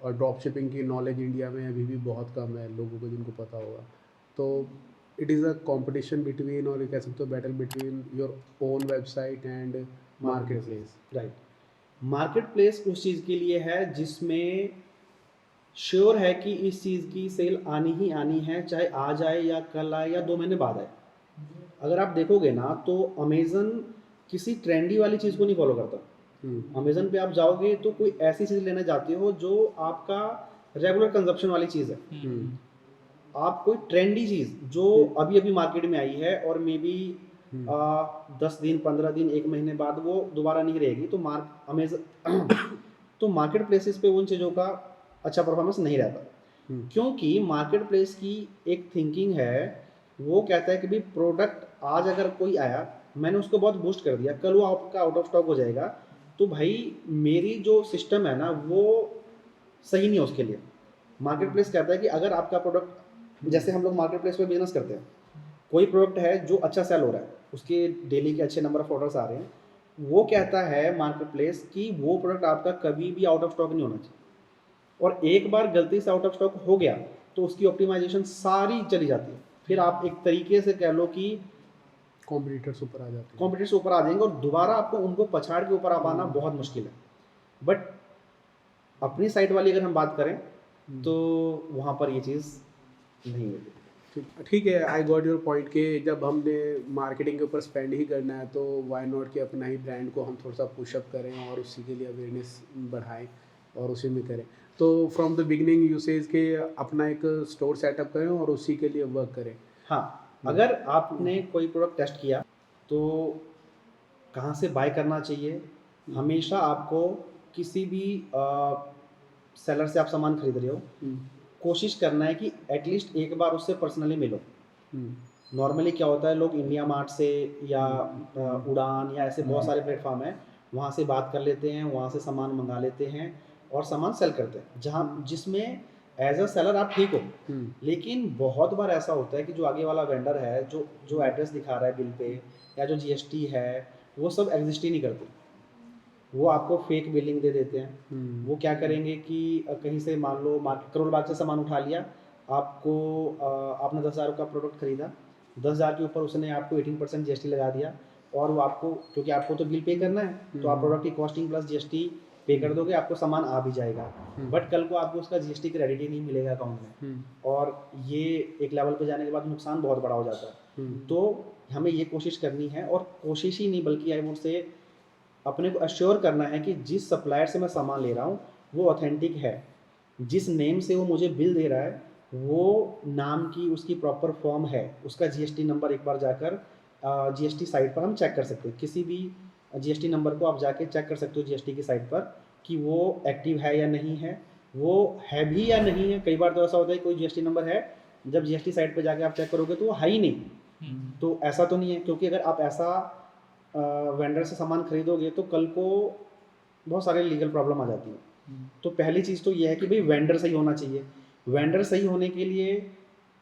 और ड्रॉप शिपिंग की नॉलेज इंडिया में अभी भी बहुत कम है लोगों को जिनको पता होगा। तो it is a competition between, और कह सकते हो battle between your own website and market place. Right. Market place उस चीज़ के लिए है जिसमें श्योर है कि इस चीज़ की सेल आनी ही आनी है, चाहे आज आए या कल आए या 2 महीने बाद आए। अगर आप देखोगे ना तो अमेज़न किसी ट्रेंडी वाली चीज़ को नहीं फॉलो करता। अमेज़न पे आप जाओगे तो कोई ऐसी चीज़ लेने जाते हो जो आपका रेगुलर कंजप्शन वाली चीज़ है। आप कोई ट्रेंडी चीज़ जो अभी अभी मार्केट में आई है और मे बी 10 दिन 15 दिन 1 महीने बाद वो दोबारा नहीं रहेगी, तो तो मार्केट प्लेसेस पे उन चीज़ों का अच्छा परफॉर्मेंस नहीं रहता। क्योंकि मार्केट प्लेस की एक थिंकिंग है, वो कहता है कि भाई प्रोडक्ट आज अगर कोई आया, मैंने उसको बहुत बूस्ट कर दिया, कल वो आपका आउट ऑफ स्टॉक हो जाएगा, तो भाई मेरी जो सिस्टम है ना वो सही नहीं है उसके लिए। मार्केट प्लेस कहता है कि अगर आपका प्रोडक्ट, जैसे हम लोग मार्केट प्लेस पे बिजनेस करते हैं, कोई प्रोडक्ट है जो अच्छा सेल हो रहा है, उसके डेली के अच्छे नंबर ऑफ ऑर्डर्स आ रहे हैं, वो कहता है मार्केट प्लेस कि वो प्रोडक्ट आपका कभी भी आउट ऑफ स्टॉक नहीं होना चाहिए। और एक बार गलती से आउट ऑफ स्टॉक हो गया तो उसकी ऑप्टिमाइजेशन सारी चली जाती है। फिर आप एक तरीके से कह लो कि कॉम्पिटिटर्स ऊपर आ जाते हैं। कॉम्पिटिटर्स ऊपर आ जाएंगे और दोबारा आपको उनको पछाड़ के ऊपर आ पाना बहुत मुश्किल है। बट अपनी साइट वाली अगर हम बात करें तो वहाँ पर ये चीज़ नहीं मिलती। ठीक है, आई गॉट योर पॉइंट कि जब हमने मार्केटिंग के ऊपर स्पेंड ही करना है तो वाई नॉट कि अपना ही ब्रांड को हम थोड़ा सा पुशअप करें और उसी के लिए अवेयरनेस बढ़ाएं और उसी में करें। तो from the beginning you says कि अपना एक स्टोर सेटअप करें और उसी के लिए वर्क करें। हाँ, अगर आपने कोई प्रोडक्ट टेस्ट किया तो कहाँ से बाय करना चाहिए, हमेशा आपको किसी भी सेलर से आप सामान खरीद रहे हो, कोशिश करना है कि एटलीस्ट एक बार उससे पर्सनली मिलो। नॉर्मली क्या होता है, लोग इंडिया मार्ट से या उड़ान या ऐसे बहुत सारे प्लेटफॉर्म हैं, वहाँ से बात कर लेते हैं, वहाँ से सामान मंगा लेते हैं और सामान सेल करते हैं, जहाँ जिसमें एज अ सेलर आप ठीक हो। लेकिन बहुत बार ऐसा होता है कि जो आगे वाला वेंडर है, जो जो एड्रेस दिखा रहा है बिल पे या जो जीएसटी है, वो सब एग्जिस्ट ही नहीं करते। वो आपको फेक बिलिंग दे देते हैं। वो क्या करेंगे कि कहीं से मान लो मार्केट करोल बाग से सामान उठा लिया, आपको आपने 10,000 का प्रोडक्ट खरीदा, 10,000 के ऊपर उसने आपको 18% जीएसटी लगा दिया, और वो आपको, क्योंकि आपको तो बिल पे करना है तो आप प्रोडक्ट की कॉस्टिंग प्लस जीएसटी पे कर दोगे, आपको सामान आ भी जाएगा। बट कल को आपको उसका जीएसटी क्रेडिट ही नहीं मिलेगा अकाउंट में, और ये एक लेवल पे जाने के बाद नुकसान बहुत बड़ा हो जाता है। तो हमें ये कोशिश करनी है, और कोशिश ही नहीं बल्कि आई वुड से अपने को अश्योर करना है कि जिस सप्लायर से मैं सामान ले रहा हूँ वो ऑथेंटिक है, जिस नेम से वो मुझे बिल दे रहा है वो नाम की उसकी प्रॉपर फॉर्म है, उसका जीएसटी नंबर एक बार जाकर जीएसटी साइट पर हम चेक कर सकते हैं। किसी भी जीएसटी नंबर को आप जाके चेक कर सकते हो जीएसटी की साइट पर कि वो एक्टिव है या नहीं है, वो है भी या नहीं है। कई बार तो ऐसा होता है कोई जीएसटी नंबर है, जब जीएसटी साइट पर जाके आप चेक करोगे तो वो है ही नहीं। तो ऐसा तो नहीं है, क्योंकि अगर आप ऐसा वेंडर से सामान खरीदोगे तो कल को बहुत सारे लीगल प्रॉब्लम आ जाती है। तो पहली चीज़ तो ये है कि भाई वेंडर सही होना चाहिए। वेंडर सही होने के लिए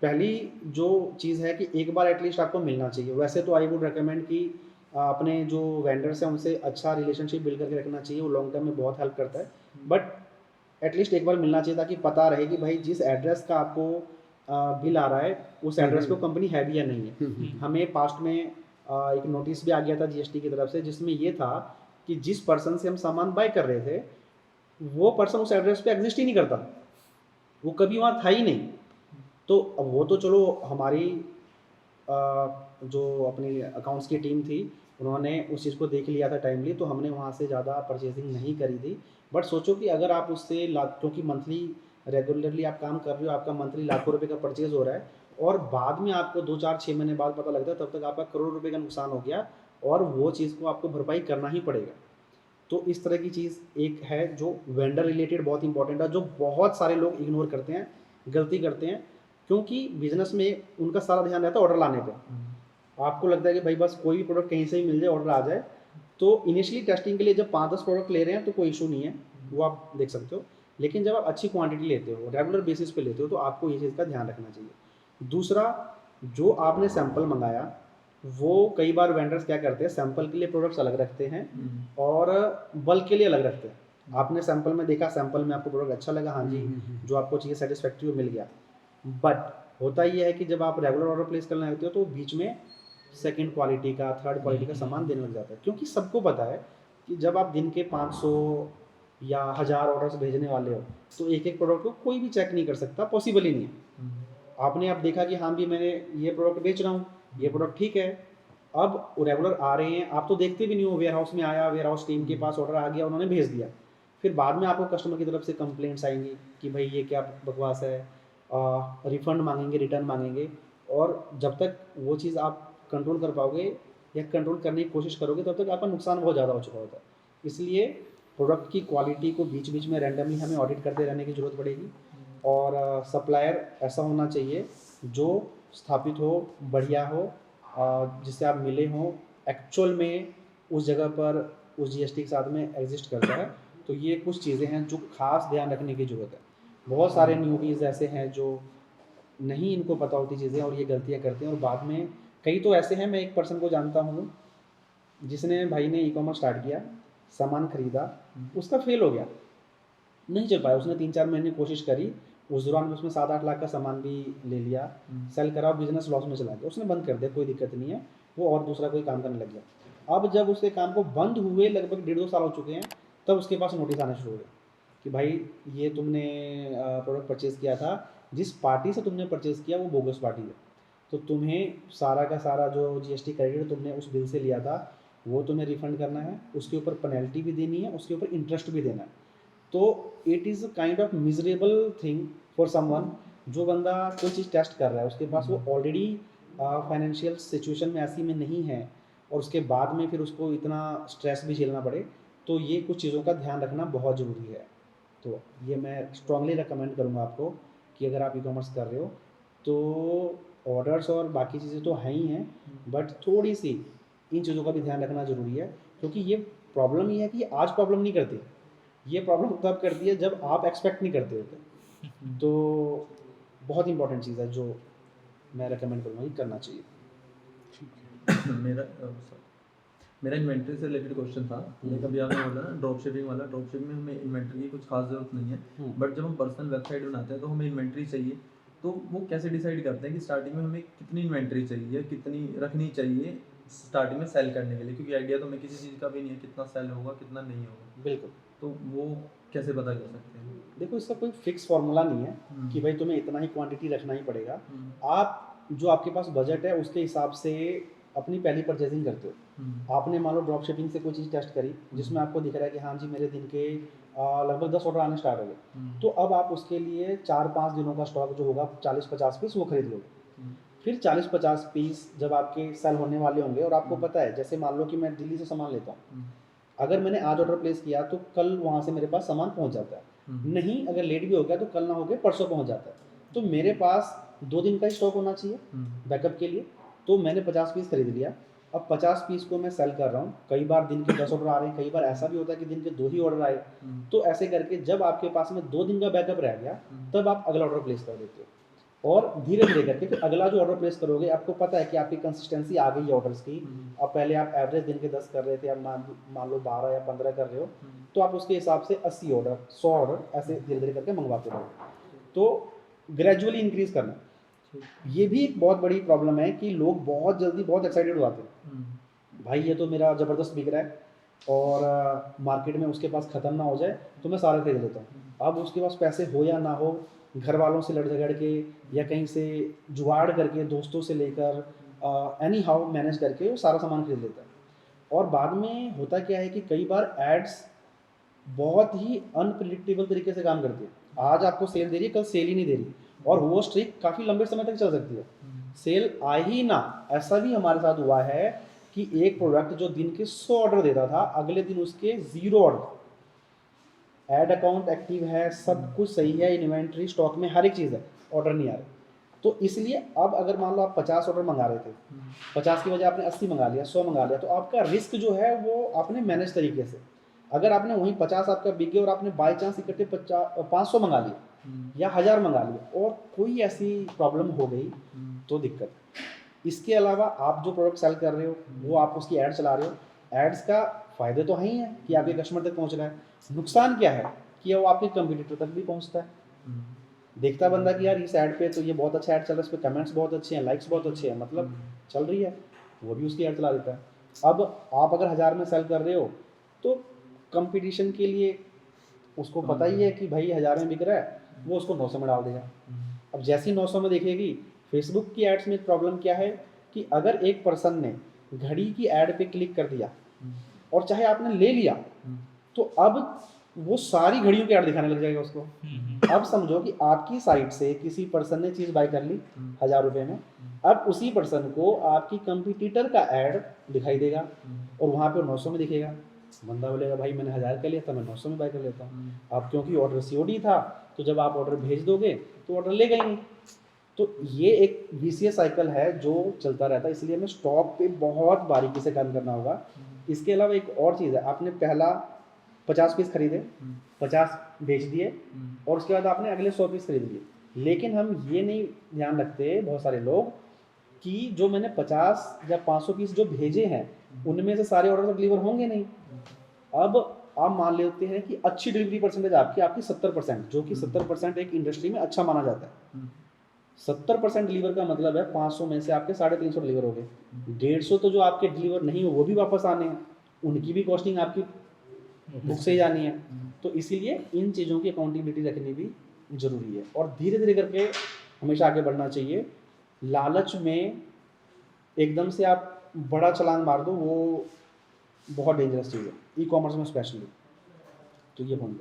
पहली जो चीज़ है कि एक बार एटलीस्ट आपको मिलना चाहिए। वैसे तो आई वुड रिकमेंड कि अपने जो वेंडर्स हैं उनसे अच्छा रिलेशनशिप बिल्ड करके रखना चाहिए, वो लॉन्ग टर्म में बहुत हेल्प करता है। बट एटलीस्ट एक बार मिलना चाहिए ताकि पता रहे कि भाई जिस एड्रेस का आपको बिल आ रहा है उस एड्रेस पे कंपनी है भी या नहीं है। हमें पास्ट में एक नोटिस भी आ गया था जीएसटी की तरफ से, जिसमें ये था कि जिस पर्सन से हम सामान बाय कर रहे थे वो पर्सन उस एड्रेस पे एग्जिस्ट ही नहीं करता, वो कभी वहाँ था ही नहीं। तो अब वो तो चलो हमारी जो अपनी अकाउंट्स की टीम थी उन्होंने उस चीज़ को देख लिया था टाइमली, तो हमने वहाँ से ज़्यादा परचेजिंग नहीं करी थी। बट सोचो कि अगर आप उससे क्योंकि मंथली रेगुलरली आप काम कर रहे हो, आपका मंथली लाखों रुपए का परचेज हो रहा है, और बाद में आपको 2-4-6 महीने बाद पता लगता है, तब तक आपका करोड़ रुपए का नुकसान हो गया, और वो चीज़ को आपको भरपाई करना ही पड़ेगा। तो इस तरह की चीज़ एक है जो वेंडर रिलेटेड बहुत इंपॉर्टेंट है, जो बहुत सारे लोग इग्नोर करते हैं, गलती करते हैं, क्योंकि बिजनेस में उनका सारा ध्यान रहता है ऑर्डर लाने पे। आपको लगता है कि भाई बस कोई भी प्रोडक्ट कहीं से ही मिल जाए, ऑर्डर आ जाए। तो इनिशियली टेस्टिंग के लिए जब 5-10 प्रोडक्ट ले रहे हैं तो कोई इशू नहीं है, वो आप देख सकते हो। लेकिन जब आप अच्छी क्वांटिटी लेते हो, रेगुलर बेसिस पे लेते हो, तो आपको ये चीज़ का ध्यान रखना चाहिए। दूसरा, जो आपने सैंपल मंगाया वो कई बार वेंडर्स क्या करते हैं, सैंपल के लिए प्रोडक्ट्स अलग रखते हैं और बल्क के लिए अलग रखते हैं। आपने सैंपल में देखा, सैंपल में आपको प्रोडक्ट अच्छा लगा, हाँ जी जो आपको चाहिए सेटिस्फैक्ट्री मिल गया। बट होता ये है कि जब आप रेगुलर ऑर्डर प्लेस करने लगते हो तो बीच में सेकंड क्वालिटी का, थर्ड क्वालिटी का सामान देने लग जाता है, क्योंकि सबको पता है कि जब आप दिन के 500 या 1000 ऑर्डर्स भेजने वाले हो तो एक एक प्रोडक्ट को कोई भी चेक नहीं कर सकता, पॉसिबल ही नहीं है। आपने आप देखा कि हाँ भी मैंने ये प्रोडक्ट बेच रहा हूँ, ये प्रोडक्ट ठीक है, अब रेगुलर आ रहे हैं, आप तो देखते भी नहीं हो, वेयर हाउस में आया, वेयर हाउस टीम के पास ऑर्डर आ गया, उन्होंने भेज दिया, फिर बाद में आपको कस्टमर की तरफ से कंप्लेंट्स आएंगी कि भाई ये क्या बकवास है, रिफंड मांगेंगे, रिटर्न मांगेंगे। और जब तक वो चीज़ आप कंट्रोल कर पाओगे या कंट्रोल करने की कोशिश करोगे तब तक आपका नुकसान बहुत ज़्यादा हो चुका होता है। इसलिए प्रोडक्ट की क्वालिटी को बीच बीच में रैंडमली हमें ऑडिट करते रहने की ज़रूरत पड़ेगी, और सप्लायर ऐसा होना चाहिए जो स्थापित हो, बढ़िया हो, जिससे आप मिले हों, एक्चुअल में उस जगह पर उस जीएसटी के साथ में एग्जिस्ट करता है। तो ये कुछ चीज़ें हैं जो खास ध्यान रखने की ज़रूरत है। बहुत सारे न्यूबीज़ ऐसे हैं जो नहीं इनको पता होती चीज़ें और ये गलतियाँ करते हैं, और बाद में कई तो ऐसे हैं, मैं एक पर्सन को जानता हूँ जिसने, भाई ने ई-कॉमर्स स्टार्ट किया, सामान खरीदा, उसका फेल हो गया, नहीं चल पाया, उसने 3-4 महीने कोशिश करी, उस दौरान में उसमें 7-8 लाख का सामान भी ले लिया, सेल करा, बिजनेस लॉस में चला गया, उसने बंद कर दिया, कोई दिक्कत नहीं है, वो और दूसरा कोई काम करने लग गया। अब जब उसके काम को बंद हुए लगभग 1.5-2 साल हो चुके हैं, तब उसके पास नोटिस आना शुरू हो गया कि भाई ये तुमने प्रोडक्ट परचेज़ किया था, जिस पार्टी से तुमने परचेज़ किया वो बोगस पार्टी है, तो तुम्हें सारा का सारा जो जीएसटी क्रेडिट तुमने उस बिल से लिया था वो तुम्हें रिफ़ंड करना है, उसके ऊपर पेनल्टी भी देनी है, उसके ऊपर इंटरेस्ट भी देना है। तो it is kind of miserable thing for someone, जो बंदा कोई चीज़ टेस्ट कर रहा है, उसके पास वो ऑलरेडी फाइनेंशियल सिचुएशन में ऐसी में नहीं है, और उसके बाद में फिर उसको इतना स्ट्रेस भी झेलना पड़े, तो ये कुछ चीज़ों का ध्यान रखना बहुत ज़रूरी है। तो ये मैं स्ट्रांगली रेकमेंड करूँगा आपको कि अगर आप ई कॉमर्स कर रहे हो तो ऑर्डर्स और बाकी चीज़ें तो हैं ही हैं, बट थोड़ी सी इन चीज़ों का भी ध्यान रखना ज़रूरी है, क्योंकि ये प्रॉब्लम ये है कि आज प्रॉब्लम नहीं करती, ये प्रॉब्लम तब करती है जब आप एक्सपेक्ट नहीं करते होते। तो बहुत इंपॉर्टेंट चीज़ है जो मैं रेकमेंड करूँगा कि करना चाहिए। मेरा मेरा इन्वेंट्री से रिलेटेड क्वेश्चन था। लाइक अभी आपने बोला ना ड्रॉप शिपिंग वाला, ड्रॉप शिपिंग में हमें इन्वेंट्री की कुछ खास ज़रूरत नहीं है, बट जब हम पर्सनल वेबसाइट बनाते हैं तो हमें इन्वेंट्री चाहिए। तो वो कैसे डिसाइड करते हैं कि स्टार्टिंग में हमें कितनी इन्वेंट्री चाहिए, कितनी रखनी चाहिए स्टार्टिंग में सेल करने के लिए? क्योंकि आइडिया तो हमें किसी चीज़ का भी नहीं है, कितना सेल होगा कितना नहीं होगा, बिल्कुल। तो वो कैसे पता कर सकते हैं? देखो, इसका कोई फिक्स फार्मूला नहीं है कि भाई तुम्हें इतना ही क्वांटिटी रखना ही पड़ेगा। आप जो आपके पास बजट है उसके हिसाब से अपनी पहली परचेजिंग करते हो। आपने मान लो ड्रॉप शिपिंग से कोई चीज़ टेस्ट करी जिसमें आपको दिख रहा है कि हाँ जी मेरे दिन के लगभग 10 ऑर्डर आने स्टार्ट हो गए, तो अब आप उसके लिए 4-5 दिनों का स्टॉक जो होगा 40-50 पीस वो खरीद लोगे। फिर 40-50 पीस जब आपके सेल होने वाले होंगे और आपको पता है, जैसे मान लो कि मैं दिल्ली से सामान लेता हूँ, अगर मैंने आज ऑर्डर प्लेस किया तो कल वहाँ से मेरे पास सामान पहुँच जाता है, नहीं अगर लेट भी हो गया तो कल ना हो गया परसों पहुँच जाता है। तो मेरे पास 2 दिन का ही स्टॉक होना चाहिए बैकअप के लिए। तो मैंने 50 पीस खरीद लिया, अब 50 पीस को मैं सेल कर रहा हूँ। कई बार दिन के 10 ऑर्डर आ रहे हैं, कई बार ऐसा भी होता है कि दिन के 2 ही ऑर्डर आए। तो ऐसे करके जब आपके पास में 2 दिन का बैकअप रह गया तब आप अगला ऑर्डर प्लेस कर देते हो, और धीरे धीरे करके फिर अगला जो ऑर्डर प्लेस करोगे आपको पता है कि आपकी कंसिस्टेंसी आ गई है ऑर्डर्स की। अब पहले आप एवरेज दिन के 10 कर रहे थे, अब मान लो 12 या 15 कर रहे हो, तो आप उसके हिसाब से 80 ऑर्डर 100 ऑर्डर ऐसे धीरे धीरे करके मंगवाते रहो। तो ग्रेजुअली इंक्रीज करना, ये भी एक बहुत बड़ी प्रॉब्लम है कि लोग बहुत जल्दी बहुत एक्साइटेड हो जाते हैं, भाई ये तो मेरा ज़बरदस्त बिक रहा है और मार्केट में उसके पास ख़त्म ना हो जाए तो मैं सारा खरीद लेता हूँ। अब उसके पास पैसे हो या ना हो, घर वालों से लड़ झगड़ के या कहीं से जुगाड़ करके दोस्तों से लेकर एनी हाउ मैनेज करके वो सारा सामान खरीद लेता है। और बाद में होता क्या है कि कई बार एड्स बहुत ही अनप्रिडिक्टेबल तरीके से काम करती है। आज आपको सेल दे रही है, कल सेल ही नहीं दे रही, और वो स्ट्रिक काफ़ी लंबे समय तक चल सकती है, सेल आए ही ना। ऐसा भी हमारे साथ हुआ है कि एक प्रोडक्ट जो दिन के 100 ऑर्डर देता था, अगले दिन उसके 0 ऑर्डर। ऐड अकाउंट एक्टिव है, सब कुछ सही है, इन्वेंट्री स्टॉक में हर एक चीज़ है, ऑर्डर नहीं आ रहे। तो इसलिए अब अगर मान लो आप 50 ऑर्डर मंगा रहे थे, 50 की वजह आपने 80 मंगा लिया, 100 मंगा लिया, तो आपका रिस्क जो है वो आपने मैनेज तरीके से, अगर आपने वहीं 50 आपका बिक गया और आपने बाई चांस इकट्ठे 500 मंगा लिए या 1000 मंगा लिए और कोई ऐसी प्रॉब्लम हो गई तो दिक्कत। इसके अलावा आप जो प्रोडक्ट सेल कर रहे हो वो आप उसकी ऐड चला रहे हो, एड्स का फ़ायदे तो है ही है कि आपके कस्टमर तक पहुंच रहा है, नुकसान क्या है कि वो आपके कंपटीटर तक भी पहुंचता है। देखता बंदा कि यार इस ऐड पे तो ये बहुत अच्छा ऐड चल रहा है, इस पर कमेंट्स बहुत अच्छे हैं, लाइक्स बहुत अच्छे हैं, मतलब चल रही है, वो भी उसकी ऐड चला देता है। अब आप अगर 1000 में सेल कर रहे हो तो कंपटीशन के लिए उसको पता ही है कि भाई 1000 में बिक रहा है, वो उसको 900 में डाल देगा। अब जैसी 900 में देखेगी, फेसबुक की एड्स में एक प्रॉब्लम क्या है कि अगर एक पर्सन ने घड़ी की ऐड पे क्लिक कर दिया और चाहे आपने ले लिया, तो अब वो सारी घड़ियों की ऐड दिखाने लग जाएगा उसको। अब समझो कि आपकी साइट से किसी पर्सन ने चीज़ बाय कर ली 1000 रुपये में, अब उसी पर्सन को आपकी कंपटीटर का ऐड दिखाई देगा और वहाँ पे 900 में दिखेगा। बंदा बोलेगा भाई मैंने 1000 का लिया था, मैं 900 में बाय कर लेता हूँ। अब क्योंकि ऑर्डर COD था, तो जब आप ऑर्डर भेज दोगे तो ऑर्डर लेगा ही नहीं। तो ये एक VCS साइकिल है जो चलता रहता है, इसलिए हमें स्टॉक पे बहुत बारीकी से काम करना होगा। इसके अलावा एक और चीज़ है, आपने पहला 50 पीस खरीदे, 50 बेच दिए और उसके बाद आपने अगले 100 पीस खरीद लिए, लेकिन हम ये नहीं ध्यान रखते बहुत सारे लोग कि जो मैंने 50 या 500 पीस जो भेजे हैं उनमें से सारे ऑर्डर तो डिलीवर होंगे नहीं। अब आप मान लेते हैं कि अच्छी डिलीवरी परसेंटेज आपकी 70%, जो कि 70% एक इंडस्ट्री में अच्छा माना जाता है। 70% डिलीवर का मतलब है 500 में से आपके 350 डिलीवर हो गए, 150 तो जो आपके डिलीवर नहीं हो वो भी वापस आने हैं, उनकी भी कॉस्टिंग आपकी बुक से ही जानी है। तो इसीलिए इन चीज़ों की अकाउंटेबिलिटी रखनी भी ज़रूरी है और धीरे धीरे करके हमेशा आगे बढ़ना चाहिए। लालच में एकदम से आप बड़ा छलांग मार दो, वो बहुत डेंजरस चीज़ है, ई कॉमर्स में स्पेशली। तो ये पॉइंट।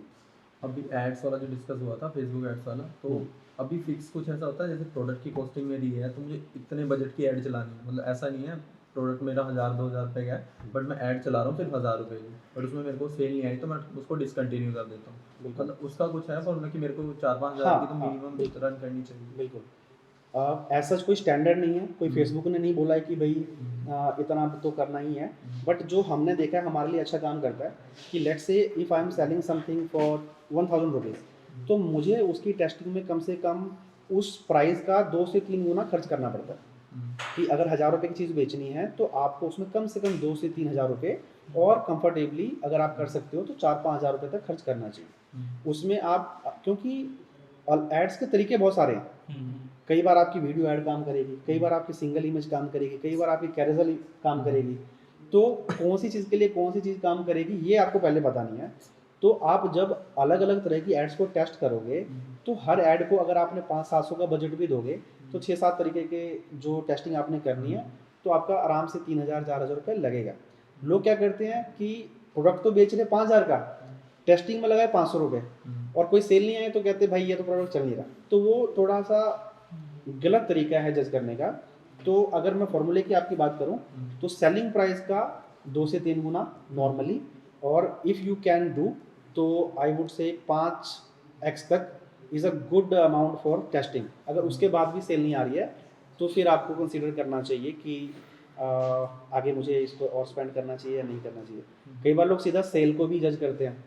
अभी एड्स वाला जो डिस्कस हुआ था, फेसबुक एड्स वाला, तो अभी फिक्स कुछ ऐसा होता है जैसे प्रोडक्ट की कॉस्टिंग मेरी है तो मुझे इतने बजट की ऐड चलानी है, मतलब ऐसा नहीं है प्रोडक्ट मेरा 1000-2000 रुपये का है बट मैं ऐड चला रहा हूँ सिर्फ 1000 रुपये की, बट उसमें मेरे को सेल नहीं आई तो मैं उसको डिसकंटिन्यू कर देता हूँ। मतलब उसका कुछ है फॉर्मूला कि मेरे को 4-5 हज़ार की तो हाँ, मिनिमम बिल्कुल रन करनी चाहिए। बिल्कुल। ऐसा कोई स्टैंडर्ड नहीं है, कोई फेसबुक ने नहीं बोला है कि भाई इतना तो करना ही है, बट जो हमने देखा है हमारे लिए अच्छा काम करता है कि let's say if I am selling something for 1000 rupees, तो मुझे उसकी टेस्टिंग में कम से कम उस प्राइस का 2 से 3 गुना खर्च करना पड़ता है। कि अगर 1000 रुपये की चीज़ बेचनी है तो आपको उसमें कम से कम 2 से 3 हज़ार रुपये और कंफर्टेबली अगर आप कर सकते हो तो 4-5 हज़ार रुपये तक खर्च करना चाहिए। उसमें आप, क्योंकि एड्स के तरीके बहुत सारे हैं, कई बार आपकी वीडियो ऐड काम करेगी, कई बार आपकी सिंगल इमेज काम करेगी, कई बार आपकी कैरोसेल काम करेगी, तो कौन सी चीज़ के लिए कौन सी चीज़ काम करेगी ये आपको पहले पता नहीं है। तो आप जब अलग अलग तरह की एड्स को टेस्ट करोगे तो हर ऐड को अगर आपने 500-700 का बजट भी दोगे तो 6-7 तरीके के जो टेस्टिंग आपने करनी है तो आपका आराम से 3000-4000 रुपये लगेगा। लोग क्या करते हैं कि प्रोडक्ट तो बेच रहे 5000 का, टेस्टिंग में लगाए 500 रुपये और कोई सेल नहीं आए तो कहते भाई ये तो प्रोडक्ट चल नहीं रहा, तो वो थोड़ा सा गलत तरीका है जज करने का। तो अगर मैं फॉर्मूले की आपकी बात करूं तो सेलिंग प्राइस का 2 से 3 गुना नॉर्मली, और इफ़ यू कैन डू तो आई वुड से 5x तक is a good amount for testing. अगर उसके बाद भी सेल नहीं आ रही है तो फिर आपको कंसीडर करना चाहिए कि आगे मुझे इसको और स्पेंड करना चाहिए या नहीं करना चाहिए। कई बार लोग सीधा सेल को भी जज करते हैं,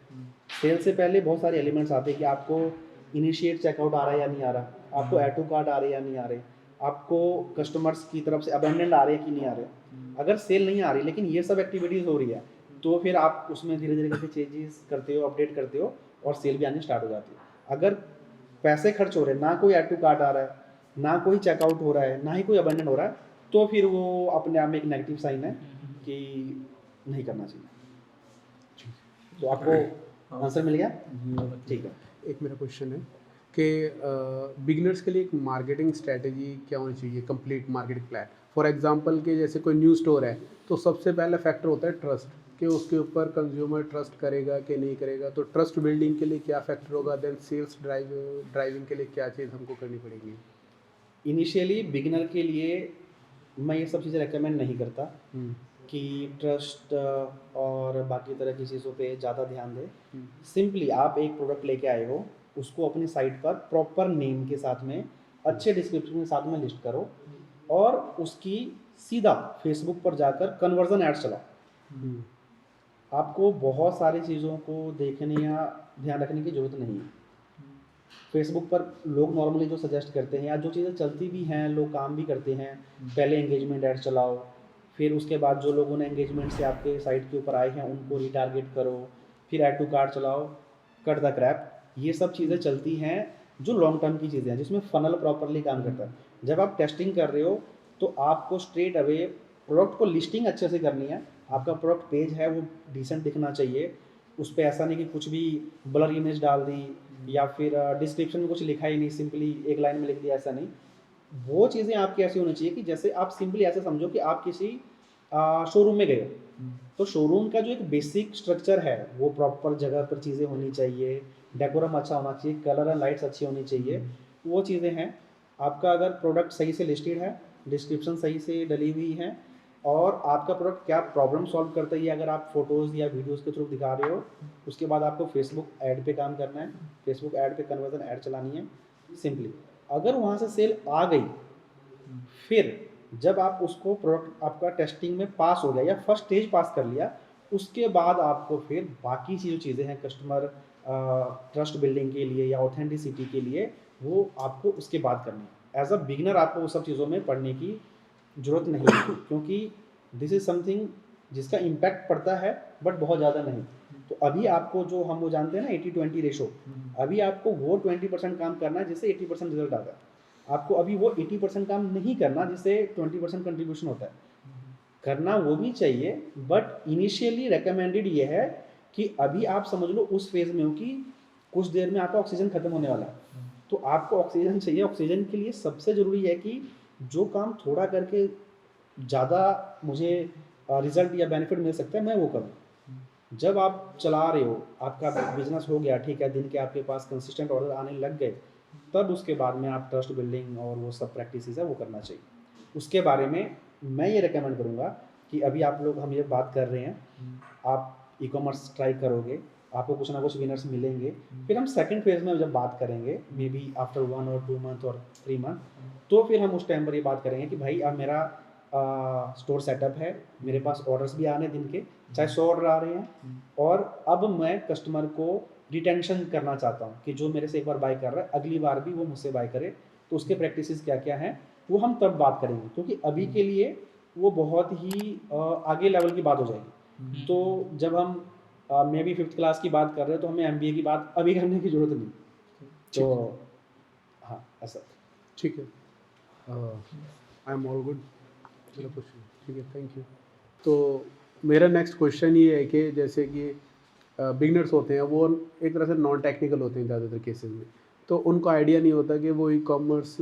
सेल से पहले बहुत सारे एलिमेंट्स आते हैं कि आपको इनिशिएट चेकआउट आ रहा है या नहीं आ रहा, आपको ऐड टू कार्ट आ रहे हैं या नहीं आ रहे, आपको कस्टमर्स की तरफ से अबेंडेंट आ रहे हैं कि नहीं आ रहे। अगर सेल नहीं आ रही लेकिन ये सब एक्टिविटीज़ हो रही है तो फिर आप उसमें धीरे धीरे करके चेंजेस करते हो, अपडेट करते हो और सेल भी आनी स्टार्ट हो जाती है। अगर पैसे खर्च हो रहे हैं, ना कोई ऐड टू कार्ट आ रहा है, ना कोई चेकआउट हो रहा है, ना ही कोई अबेंडेंट हो रहा है, तो फिर वो अपने आप में एक नेगेटिव साइन है कि नहीं करना चाहिए। तो आपको आंसर मिल गया? ठीक है। एक मेरा क्वेश्चन है कि बिगिनर्स के लिए एक मार्केटिंग स्ट्रेटजी क्या होनी चाहिए, complete marketing plan. For example कि जैसे कोई न्यू स्टोर है तो सबसे पहला फैक्टर होता है ट्रस्ट, कि उसके ऊपर कंज्यूमर ट्रस्ट करेगा कि नहीं करेगा, तो ट्रस्ट बिल्डिंग के लिए क्या फैक्टर होगा, देन सेल्स ड्राइविंग के लिए क्या चीज़ हमको करनी पड़ेगी। इनिशियली बिगिनर के लिए मैं ये सब चीज़ें रेकमेंड नहीं करता कि ट्रस्ट और बाकी तरह की चीज़ों पे ज़्यादा ध्यान दें। सिंपली आप एक प्रोडक्ट लेके आए हो, उसको अपनी साइट पर प्रॉपर नेम के साथ में, अच्छे डिस्क्रिप्शन के साथ में लिस्ट करो और उसकी सीधा फेसबुक पर जाकर कन्वर्जन एड्स चलाओ। आपको बहुत सारी चीज़ों को देखने या ध्यान रखने की ज़रूरत नहीं है। फेसबुक पर लोग नॉर्मली जो सजेस्ट करते हैं या जो चीज़ें चलती भी हैं, लोग काम भी करते हैं, पहले एंगेजमेंट ऐड चलाओ, फिर उसके बाद जो लोगों ने एंगेजमेंट से आपके साइट के ऊपर आए हैं उनको रिटारगेट करो, फिर ऐड टू कार्ट चलाओ, कट द क्रैप। ये सब चीज़ें चलती हैं जो लॉन्ग टर्म की चीज़ें हैं जिसमें फनल प्रॉपरली काम करता है। जब आप टेस्टिंग कर रहे हो तो आपको स्ट्रेट अवे प्रोडक्ट को लिस्टिंग अच्छे से करनी है। आपका प्रोडक्ट पेज है वो डिसेंट दिखना चाहिए, उस पर ऐसा नहीं कि कुछ भी ब्लर इमेज डाल दी या फिर डिस्क्रिप्शन में कुछ लिखा ही नहीं, सिंपली एक लाइन में लिख दिया, ऐसा नहीं। वो चीज़ें आपकी ऐसी होनी चाहिए कि जैसे आप सिंपली ऐसे समझो कि आप किसी शोरूम में गए हो, तो शोरूम का जो एक बेसिक स्ट्रक्चर है वो प्रॉपर जगह पर चीज़ें होनी चाहिए, डेकोरम अच्छा होना चाहिए, कलर एंड लाइट्स अच्छी होनी चाहिए, वो चीज़ें हैं। आपका अगर प्रोडक्ट सही से लिस्टेड है, डिस्क्रिप्शन सही से डली हुई है और आपका प्रोडक्ट क्या प्रॉब्लम सॉल्व करता है ये अगर आप फोटोज़ या वीडियोज़ के थ्रू दिखा रहे हो, उसके बाद आपको फेसबुक ऐड पे काम करना है, फेसबुक ऐड पे कन्वर्जन ऐड चलानी है सिंपली। अगर वहाँ से सेल आ गई, फिर जब आप उसको प्रोडक्ट आपका टेस्टिंग में पास हो गया या फर्स्ट स्टेज पास कर लिया, उसके बाद आपको फिर बाकी जो चीज़ें हैं कस्टमर ट्रस्ट बिल्डिंग के लिए या ऑथेंटिसिटी के लिए, वो आपको उसके बाद करनी है। एज अ बिगिनर आपको वो सब चीज़ों में पढ़ने की ज़रूरत नहीं है क्योंकि दिस इज़ समथिंग जिसका इम्पैक्ट पड़ता है बट बहुत ज़्यादा नहीं। तो अभी आपको जो हम वो जानते हैं ना 80-20 रेशो, अभी आपको वो 20% काम करना है जिससे 80% रिजल्ट आता है। आपको अभी वो 80% काम नहीं करना जिससे 20% कंट्रीब्यूशन होता है। करना वो भी चाहिए बट इनिशियली रिकमेंडेड ये है कि अभी आप समझ लो उस फेज़ में हो कि कुछ देर में आपका ऑक्सीजन ख़त्म होने वाला है, तो आपको ऑक्सीजन चाहिए। ऑक्सीजन के लिए सबसे ज़रूरी है कि जो काम थोड़ा करके ज़्यादा मुझे रिज़ल्ट या बेनिफिट मिल सकता है मैं वो करूँ। जब आप चला रहे हो, आपका बिजनेस हो गया, ठीक है, दिन के आपके पास कंसिस्टेंट ऑर्डर आने लग गए, तब उसके बाद में आप ट्रस्ट बिल्डिंग और वो सब प्रैक्टिसेस है वो करना चाहिए। उसके बारे में मैं ये रिकमेंड करूँगा कि अभी आप लोग हम ये बात कर रहे हैं, आप ई कॉमर्स ट्राई करोगे, आपको कुछ ना कुछ विनर्स मिलेंगे। फिर हम सेकंड फेज़ में जब बात करेंगे, मे बी आफ्टर 1 और 2 मंथ और 3 मंथ, तो फिर हम उस टाइम पर ये बात करेंगे कि भाई अब मेरा स्टोर सेटअप है, मेरे पास ऑर्डर्स भी आ रहे हैं दिन के, चाहे 100 ऑर्डर आ रहे हैं, और अब मैं कस्टमर को रिटेंशन करना चाहता हूँ कि जो मेरे से एक बार बाय कर रहा है, अगली बार भी वो मुझसे बाय करे। तो उसके प्रैक्टिसेस क्या-क्या हैं, वो हम तब बात करेंगे, क्योंकि अभी के लिए वो बहुत ही आगे लेवल की बात हो जाएगी। तो जब हम मे बी 5th क्लास की बात कर रहे हैं, तो हमें एमबीए की बात अभी करने की ज़रूरत नहीं। तो हाँ, ऐसा। ठीक है, आई एम ऑल गुड। मेरा क्वेश्चन ठीक है, थैंक यू। तो मेरा नेक्स्ट क्वेश्चन ये है कि जैसे कि बिगनर्स होते हैं वो एक तरह से नॉन टेक्निकल होते हैं ज़्यादातर केसेस में, तो उनको आइडिया नहीं होता कि वो ई कॉमर्स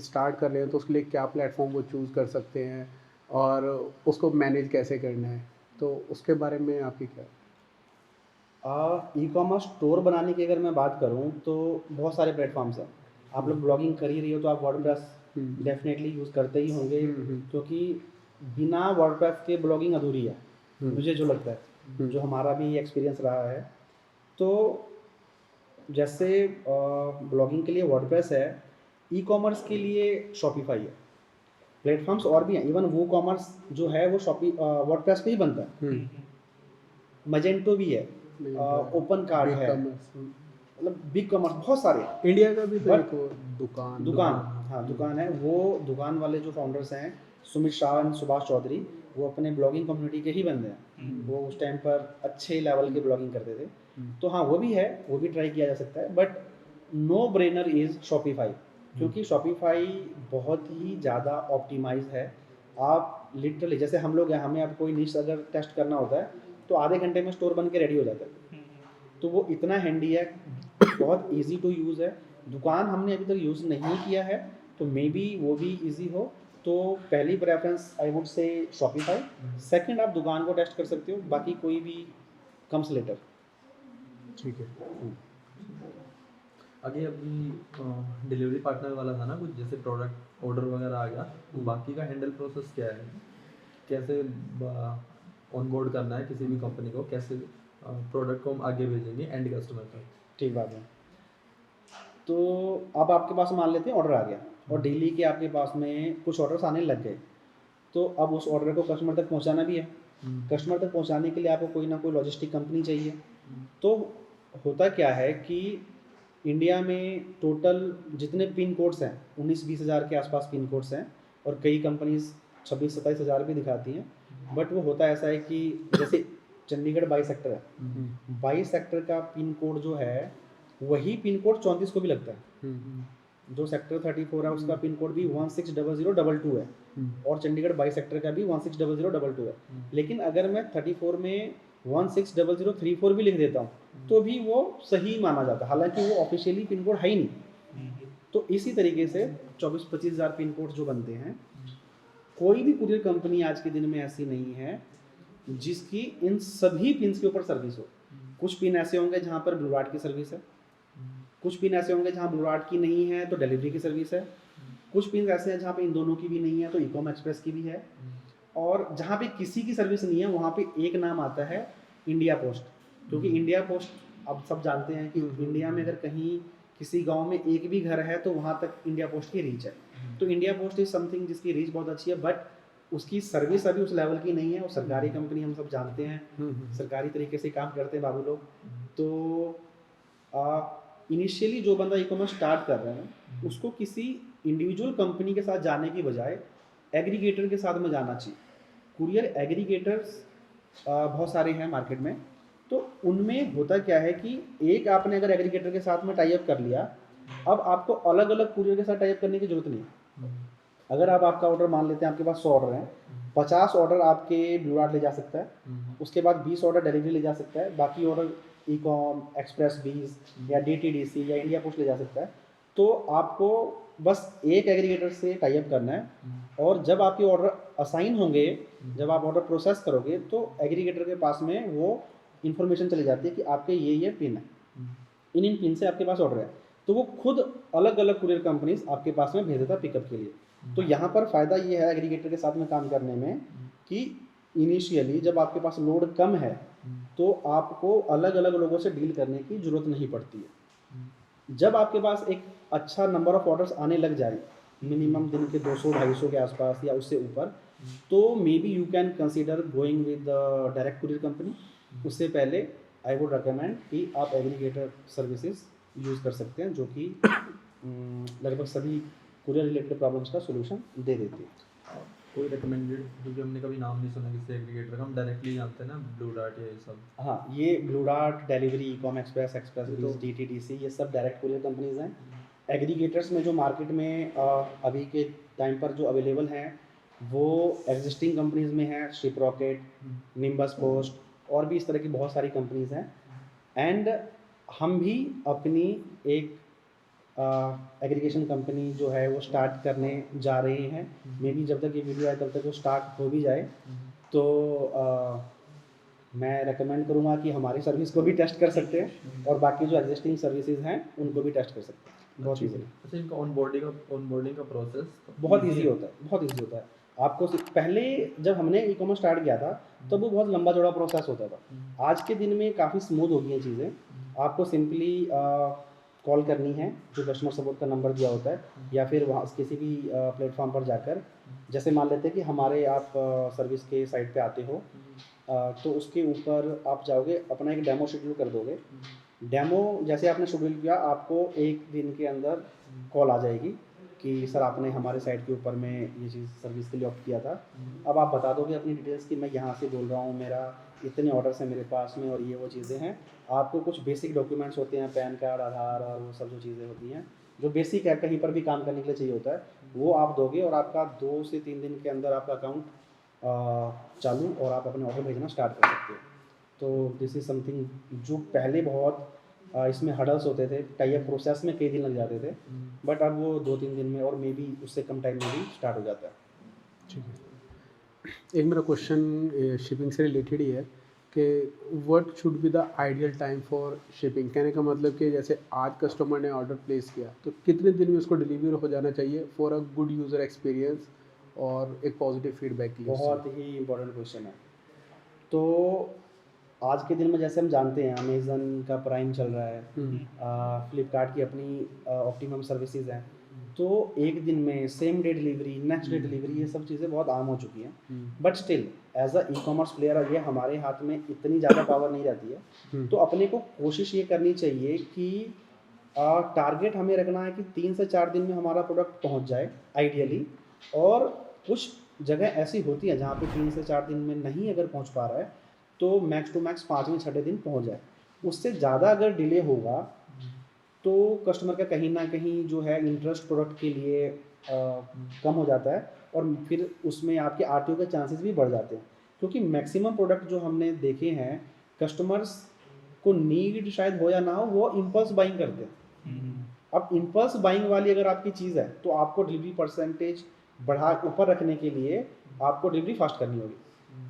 स्टार्ट कर रहे हैं तो उसके लिए क्या प्लेटफॉर्म वो चूज़ कर सकते हैं और उसको मैनेज कैसे करना है, तो उसके बारे में आपकी क्या? ई कॉमर्स स्टोर बनाने की अगर मैं बात करूँ तो बहुत सारे प्लेटफॉर्म्स हैं। आप लोग ब्लॉगिंग कर ही रही हो तो आप वर्डप्रेस डेफिनेटली यूज़ करते ही होंगे, क्योंकि बिना वर्डप्रेस के ब्लॉगिंग अधूरी है, मुझे जो लगता है, जो हमारा भी एक्सपीरियंस रहा है। तो जैसे ब्लॉगिंग के लिए वर्डप्रेस है, ई कॉमर्स के लिए शॉपिफाई है, प्लेटफॉर्म्स और भी हैं। इवन वो कॉमर्स जो है वो वर्डप्रेस पे ही बनता है। मजेंटो भी है, ओपन कार्ड है, मतलब बिग कॉमर्स बहुत सारे। इंडिया का भी तो But एक वो दुकान दुकान, हाँ दुकान है। वो दुकान वाले जो फाउंडर्स हैं, सुमित शाह एंड सुभाष चौधरी, वो अपने ब्लॉगिंग कम्युनिटी के ही बंदे हैं। वो उस टाइम पर अच्छे लेवल के ब्लॉगिंग करते थे। तो हाँ, वो भी है, वो भी ट्राई किया जा सकता है, but no brainer is Shopify, क्योंकि शॉपिफाई बहुत ही ज़्यादा ऑप्टिमाइज है। आप लिटरली, जैसे हम लोग हैं, हमें अब कोई निश अगर टेस्ट करना होता है तो आधे घंटे में स्टोर बन के रेडी हो जाता है। तो वो इतना हैंडी है, बहुत इजी टू यूज़ है। दुकान हमने अभी तक यूज़ नहीं किया है, तो मे बी वो भी इजी हो। तो पहली preference I would say Shopify, second आप दुकान को टेस्ट कर सकते हो, बाकी कोई भी कम्स लेटर। ठीक है। आगे अभी डिलीवरी पार्टनर वाला था ना कुछ, जैसे प्रोडक्ट ऑर्डर वगैरह आ गया, तो बाकी का हैंडल प्रोसेस क्या है, कैसे ऑनबोर्ड करना है किसी भी कंपनी को, कैसे प्रोडक्ट को हम आगे भेजेंगे एंड कस्टमर तक। ठीक बात है। तो अब आपके पास मान लेते हैं ऑर्डर आ गया, और डेली के आपके पास में कुछ ऑर्डर्स आने लग गए, तो अब उस ऑर्डर को कस्टमर तक पहुंचाना भी है। कस्टमर तक पहुंचाने के लिए आपको कोई ना कोई लॉजिस्टिक कंपनी चाहिए। तो होता क्या है कि इंडिया में टोटल जितने पिन कोड्स हैं, 19-20 हज़ार के आसपास पिन कोड्स हैं, और कई कंपनीज 26-27 हज़ार भी दिखाती हैं। बट वो होता ऐसा है कि जैसे चंडीगढ़ 22 सेक्टर है, 22 सेक्टर का पिन कोड जो है, वही पिन कोड 34 को भी लगता है। जो सेक्टर 34 है उसका पिन कोड भी 160022 है, और चंडीगढ़ 22 सेक्टर का भी 160022 है। लेकिन अगर मैं 34 में 160034 भी लिख देता हूँ तो भी वो सही माना जाता है, हालांकि वो ऑफिशियली पिन कोड है ही नहीं। तो इसी तरीके से 24-25 हज़ार पिन कोड जो बनते हैं, कोई भी कुरियर कंपनी आज के दिन में ऐसी नहीं है जिसकी इन सभी पिन्स के ऊपर सर्विस हो। कुछ पिन ऐसे होंगे जहाँ पर ब्लू डार्ट की सर्विस है, कुछ पिन ऐसे होंगे जहाँ ब्लू डार्ट की नहीं है तो डिलीवरी की सर्विस है, कुछ पिन ऐसे हैं जहाँ पे इन दोनों की भी नहीं है तो ई-कॉम एक्सप्रेस की भी है, और जहाँ पे किसी की सर्विस नहीं है वहाँ पे एक नाम आता है इंडिया पोस्ट। क्योंकि इंडिया पोस्ट अब सब जानते हैं कि इंडिया में अगर कहीं किसी गांव में एक भी घर है तो वहाँ तक इंडिया पोस्ट की रीच है। तो इंडिया पोस्ट इज समथिंग जिसकी रीच बहुत अच्छी है, बट उसकी सर्विस अभी उस लेवल की नहीं है। और सरकारी कंपनी हम सब जानते हैं, सरकारी तरीके से काम करते हैं बाबू लोग। तो इनिशियली जो बंदा ई कॉमर्स स्टार्ट कर रहे हैं उसको किसी इंडिविजुअल कंपनी के साथ जाने की बजाय एग्रीगेटर के साथ में जाना चाहिए। कुरियर एग्रीगेटर्स बहुत सारे हैं मार्केट में। तो उनमें होता क्या है कि एक आपने अगर एग्रीगेटर के साथ में टाई अप कर लिया, अब आपको अलग अलग कुरियर के साथ टाई अप करने की जरूरत नहीं। अगर आप आपका ऑर्डर मान लेते हैं, आपके पास 100 ऑर्डर हैं, 50 ऑर्डर आपके ब्लू डार्ट ले जा सकता है, उसके बाद 20 ऑर्डर डिलीवरी ले जा सकता है, बाकी ऑर्डर ई-कॉम, एक्सप्रेस 20 या DTDC या इंडिया पोस्ट ले जा सकता है। तो आपको बस एक एग्रीगेटर से टाई अप करना है, और जब आपके ऑर्डर असाइन होंगे, जब आप ऑर्डर प्रोसेस करोगे तो एग्रीगेटर के पास में वो इन्फॉर्मेशन चली जाती है कि आपके ये पिन है, इन पिन से आपके पास ऑर्डर है, तो वो खुद अलग अलग कुरियर कंपनीज आपके पास में भेज देता है पिकअप के लिए। तो यहाँ पर फ़ायदा ये है एग्रीगेटर के साथ में काम करने में कि इनिशियली जब आपके पास लोड कम है तो आपको अलग अलग लोगों से डील करने की ज़रूरत नहीं पड़ती है। जब आपके पास एक अच्छा नंबर ऑफ ऑर्डर्स आने लग जाए, मिनिमम दिन के 200-250 के आसपास या उससे ऊपर, तो may be you can consider going with direct courier company. उससे पहले आई वुड रिकमेंड कि आप एग्रीगेटर सर्विसेज यूज़ कर सकते हैं, जो कि लगभग सभी कुरियर रिलेटेड प्रॉब्लम्स का सोल्यूशन दे देती है। कोई रिकमेंडेड, क्योंकि हमने कभी नाम नहीं सुना किसी एग्रीगेटर का, हम डायरेक्टली जानते हैं ना ब्लू डार्ट या ये सब। हाँ, ये blue dart, delivery, Ecom express, express ये बीज, तो- DTDC, ये सब डायरेक्ट कुरियर कंपनीज हैं। एग्रीगेटर्स में जो मार्केट में अभी के टाइम पर जो अवेलेबल हैं वो एग्जिस्टिंग कंपनीज में है, शिप रॉकेट, निम्बस पोस्ट और भी इस तरह की बहुत सारी कंपनीज हैं। एंड हम भी अपनी एक एग्रीगेशन कंपनी जो है वो स्टार्ट करने जा रहे हैं। मे बी जब तक ये वीडियो आए तब तक वो स्टार्ट हो भी जाए, तो मैं रेकमेंड करूँगा कि हमारी सर्विस को भी टेस्ट कर सकते हैं और बाकी जो एग्जिस्टिंग सर्विसेज हैं उनको भी टेस्ट कर सकते हैं बहुत ईजीली। अच्छा, इनका ऑनबोर्डिंग का प्रोसेस बहुत ईजी होता है, बहुत ईजी होता है। आपको पहले जब हमने ई कॉमर्स स्टार्ट किया था तब वो बहुत लंबा चौड़ा प्रोसेस होता था। आज के दिन में काफ़ी स्मूथ हो गई हैं चीज़ें। आपको सिंपली कॉल करनी है, जो कस्टमर सपोर्ट का नंबर दिया होता है, या फिर वहाँ किसी भी प्लेटफॉर्म पर जाकर, जैसे मान लेते हैं कि हमारे आप सर्विस के साइट पे आते हो, तो उसके ऊपर आप जाओगे, अपना एक डेमो शेड्यूल कर दोगे। डेमो जैसे आपने शेड्यूल किया, आपको एक दिन के अंदर कॉल आ जाएगी कि सर आपने हमारे साइट के ऊपर में ये चीज़ सर्विस के लिए ऑप्ट किया था। अब आप बता दोगे अपनी डिटेल्स कि मैं यहाँ से बोल रहा हूँ, मेरा इतने ऑर्डर्स हैं मेरे पास में और ये वो चीज़ें हैं। आपको कुछ बेसिक डॉक्यूमेंट्स होते हैं, पैन कार्ड, आधार और वो सब जो चीज़ें होती हैं जो बेसिक है, कहीं पर भी काम करने के लिए चाहिए होता है, वो आप दोगे और आपका 2 से 3 दिन के अंदर आपका अकाउंट चालू और आप अपने ऑर्डर भेजना स्टार्ट कर सकते हो। तो दिस इज़ समथिंग जो पहले बहुत इसमें हडल्स होते थे, टाई अप प्रोसेस में कई दिन लग जाते थे, बट अब वो 2-3 दिन में और मे बी उससे कम टाइम में भी स्टार्ट हो जाता है। ठीक है। एक मेरा क्वेश्चन शिपिंग से रिलेटेड ही है कि what should be the ideal time for shipping. कहने का मतलब कि जैसे आज कस्टमर ने ऑर्डर प्लेस किया तो कितने दिन में उसको डिलीवर हो जाना चाहिए for a good user experience और एक पॉजिटिव फीडबैक के लिए। बहुत ही इंपॉर्टेंट क्वेश्चन है। तो आज के दिन में जैसे हम जानते हैं अमेज़न का प्राइम चल रहा है, फ्लिपकार्ट की अपनी ऑप्टिमम सर्विसेज हैं, तो एक दिन में same day delivery, next day delivery, ये सब चीज़ें बहुत आम हो चुकी हैं। But still as a ecommerce player ये हमारे हाथ में इतनी ज़्यादा पावर नहीं रहती है, तो अपने को कोशिश ये करनी चाहिए कि टारगेट हमें रखना है कि 3 से 4 दिन में हमारा प्रोडक्ट पहुंच जाए आइडियली। और कुछ जगह ऐसी होती है जहाँ पे 3 से 4 दिन में नहीं अगर पहुंच पा रहा है तो मैक्स टू मैक्स 5वें 6ठे दिन पहुंच जाए। उससे ज़्यादा अगर डिले होगा तो कस्टमर का कहीं ना कहीं जो है इंटरेस्ट प्रोडक्ट के लिए कम हो जाता है और फिर उसमें आपके RTO के चांसेस भी बढ़ जाते हैं, क्योंकि मैक्सिमम प्रोडक्ट जो हमने देखे हैं कस्टमर्स को नीड शायद हो या ना हो, वो इम्पल्स बाइंग करते हैं। अब इम्पल्स बाइंग वाली अगर आपकी चीज़ है तो आपको डिलीवरी परसेंटेज बढ़ा ऊपर रखने के लिए आपको डिलीवरी फास्ट करनी होगी।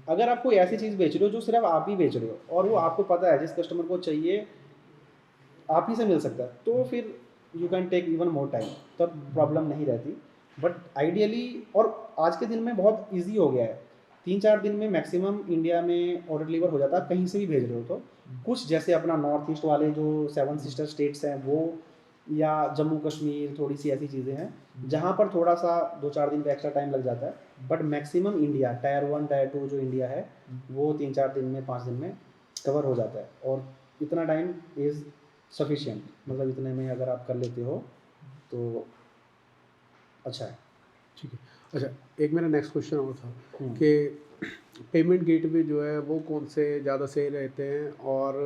अगर आप कोई ऐसी चीज़ बेच रहे हो जो सिर्फ आप ही बेच रहे हो और वो आपको पता है जिस कस्टमर को चाहिए आप ही से मिल सकता है, तो फिर you can take even more time, तब प्रॉब्लम नहीं रहती। बट आइडियली और आज के दिन में बहुत ईजी हो गया है, 3-4 दिन में मैक्सिमम इंडिया में ऑर्डर डिलीवर हो जाता है, कहीं से भी भेज रहे हो तो। कुछ जैसे अपना नॉर्थ ईस्ट वाले जो 7 सिस्टर स्टेट्स हैं वो, या जम्मू कश्मीर, थोड़ी सी ऐसी चीज़ें हैं जहाँ पर थोड़ा सा 2-4 दिन का एक्स्ट्रा टाइम लग जाता है। But maximum India tyre 1 tyre 2 जो इंडिया है वो 3-4 दिन में 5 दिन में कवर हो जाता है और इतना टाइम इज़ सफिशिएंट, मतलब इतने में अगर आप कर लेते हो तो अच्छा है। ठीक है। अच्छा, एक मेरा नेक्स्ट क्वेश्चन और था हम्म। कि पेमेंट गेटवे जो है वो कौन से ज़्यादा सही रहते हैं और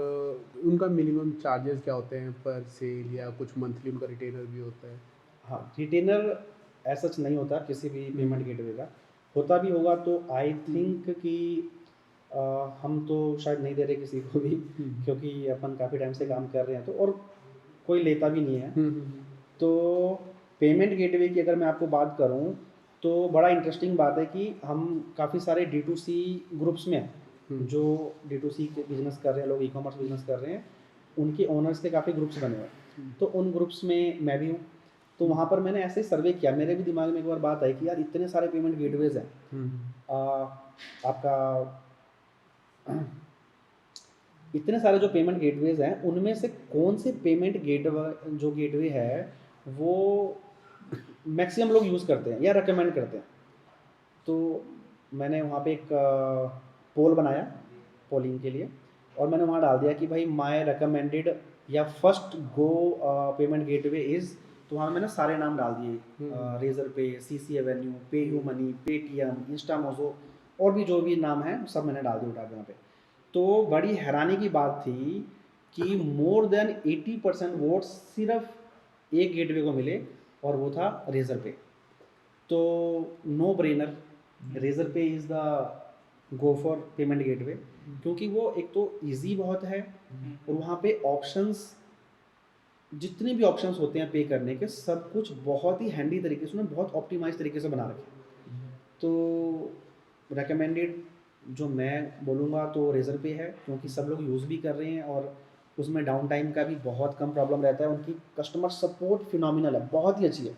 उनका मिनिमम चार्जेस क्या होते हैं पर सेल, या कुछ मंथली उनका रिटेनर भी होता है? हाँ, रिटेनर ऐसा नहीं होता किसी भी पेमेंट गेटवे का, होता भी होगा तो आई थिंक कि हम तो शायद नहीं दे रहे किसी को भी, क्योंकि अपन काफ़ी टाइम से काम कर रहे हैं तो, और कोई लेता भी नहीं है। तो पेमेंट गेटवे की अगर मैं आपको बात करूं तो बड़ा इंटरेस्टिंग बात है कि हम काफ़ी सारे D2C ग्रुप्स में जो D2C के बिजनेस कर रहे हैं लोग, ई-कॉमर्स बिजनेस कर रहे हैं, उनके ओनर्स के काफ़ी ग्रुप्स बने हुए हैं। तो उन ग्रुप्स में मैं भी हूँ। तो वहाँ पर मैंने ऐसे सर्वे किया, मेरे भी दिमाग में एक बार बात आई कि यार इतने सारे पेमेंट गेटवेज हैं, आपका इतने सारे जो पेमेंट गेटवेज हैं उनमें से कौन से पेमेंट गेटवे जो गेटवे है वो मैक्सिमम लोग यूज़ करते हैं या रेकमेंड करते हैं। तो मैंने वहाँ पे एक पोल बनाया पोलिंग के लिए, और मैंने वहाँ डाल दिया कि भाई माय रिकमेंडेड या first go payment gateway is, तो वहाँ मैंने सारे नाम डाल दिए, रेजर पे, CC एवेन्यू, पे यू मनी, पेटीएम, इंस्टामोजो, और भी जो भी नाम है सब मैंने डाल दिए उठा के वहाँ पे। तो बड़ी हैरानी की बात थी कि मोर देन 80% वोट सिर्फ एक गेटवे को मिले, और वो था रेजर पे। तो नो ब्रेनर, रेजर पे is the go for payment gateway, क्योंकि वो एक तो इजी बहुत है, और वहाँ पे ऑप्शंस, जितने भी ऑप्शंस होते हैं पे करने के, सब कुछ बहुत ही हैंडी तरीके से उन्होंने बहुत ऑप्टिमाइज तरीके से बना रखे। तो रेकमेंडेड जो मैं बोलूँगा तो रेजर पे है, क्योंकि सब लोग यूज़ भी कर रहे हैं, और उसमें डाउन टाइम का भी बहुत कम प्रॉब्लम रहता है। उनकी कस्टमर सपोर्ट फिनोमिनल है, बहुत ही अच्छी है।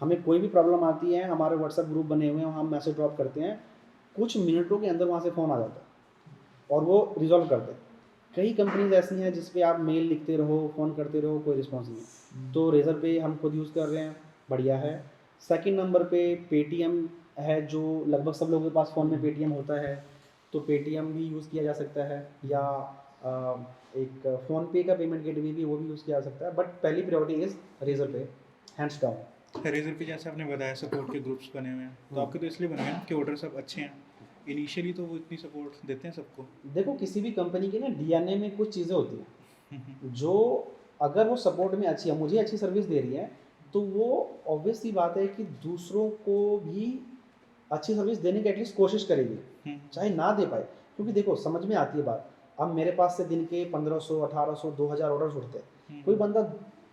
हमें कोई भी प्रॉब्लम आती है, हमारे व्हाट्सएप ग्रुप बने हुए हैं, वहाँ हम मैसेज ड्रॉप करते हैं, कुछ मिनटों के अंदर वहाँ से फ़ोन आ जाता है और वो रिजॉल्व करते हैं। कई कंपनीज ऐसी हैं जिस पे आप मेल लिखते रहो, फ़ोन करते रहो, कोई रिस्पॉन्स नहीं है। तो रेजर पे हम खुद यूज़ कर रहे हैं, बढ़िया है। सेकंड नंबर पे पेटीएम है, जो लगभग सब लोगों के पास फ़ोन में पेटीएम होता है, तो पेटीएम भी यूज़ किया जा सकता है, या एक फ़ोन पे का पेमेंट गेटवे भी, वो भी यूज़ किया जा सकता है। बट पहली प्रायोरिटी इज़ रेजर पे, हैंड्स डाउन। रेजर पे जैसे आपने बताया सपोर्ट के ग्रुप्स बने हुए हैं, तो आपके तो इसलिए बने हुए हैं कि ऑर्डर सब अच्छे हैं। इनिशियली तो वो इतनी सपोर्ट देते हैं सबको। देखो, किसी भी कंपनी के ना DNA में कुछ चीज़ें होती हैं जो, अगर वो सपोर्ट में अच्छी है, मुझे अच्छी सर्विस दे रही है, तो वो ऑब्वियस सी बात है कि दूसरों को भी अच्छी सर्विस देने की एटलीस्ट कोशिश करेगी, चाहे ना दे पाए। क्योंकि देखो, समझ में आती है बात। अब मेरे पास से दिन के 1500, 1800, 2000 ऑर्डर्स उठते हैं, कोई बंदा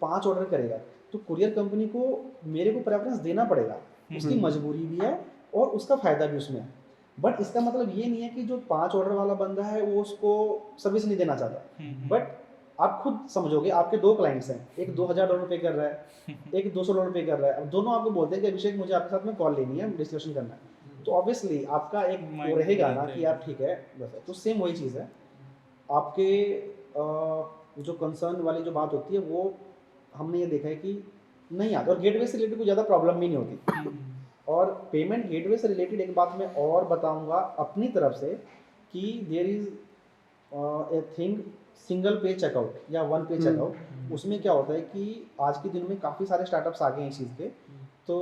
5 ऑर्डर करेगा, तो कुरियर कंपनी को मेरे को प्रेफरेंस देना पड़ेगा, उसकी मजबूरी भी है और उसका फ़ायदा भी उसमें है। बट इसका मतलब ये नहीं है कि जो 5 ऑर्डर वाला बंदा है वो उसको सर्विस नहीं देना चाहता। बट आप खुद समझोगे, आपके 2 क्लाइंट्स हैं, एक $2000 पे कर रहा है, एक $200 पे कर रहा है। अब दोनों आपको बोलते हैं कि अभिषेक मुझे आपके साथ में कॉल लेनी है, डिस्कशन करना है, तो ऑब्वियसली आपका एक वो रहेगा ना कि यार ठीक है बस है। तो सेम वही चीज़ है, आपके जो कंसर्न वाली जो बात होती है वो हमने ये देखा है कि नहीं आता, और गेटवे से रिलेटेड कोई ज़्यादा प्रॉब्लम भी नहीं होती। और पेमेंट गेटवे से रिलेटेड एक बात मैं और बताऊंगा अपनी तरफ से, कि there is a thing single pay checkout या वन पे चेकआउट। उसमें क्या होता है कि आज के दिन में काफ़ी सारे स्टार्टअप्स आ गए हैं इस चीज़ के। तो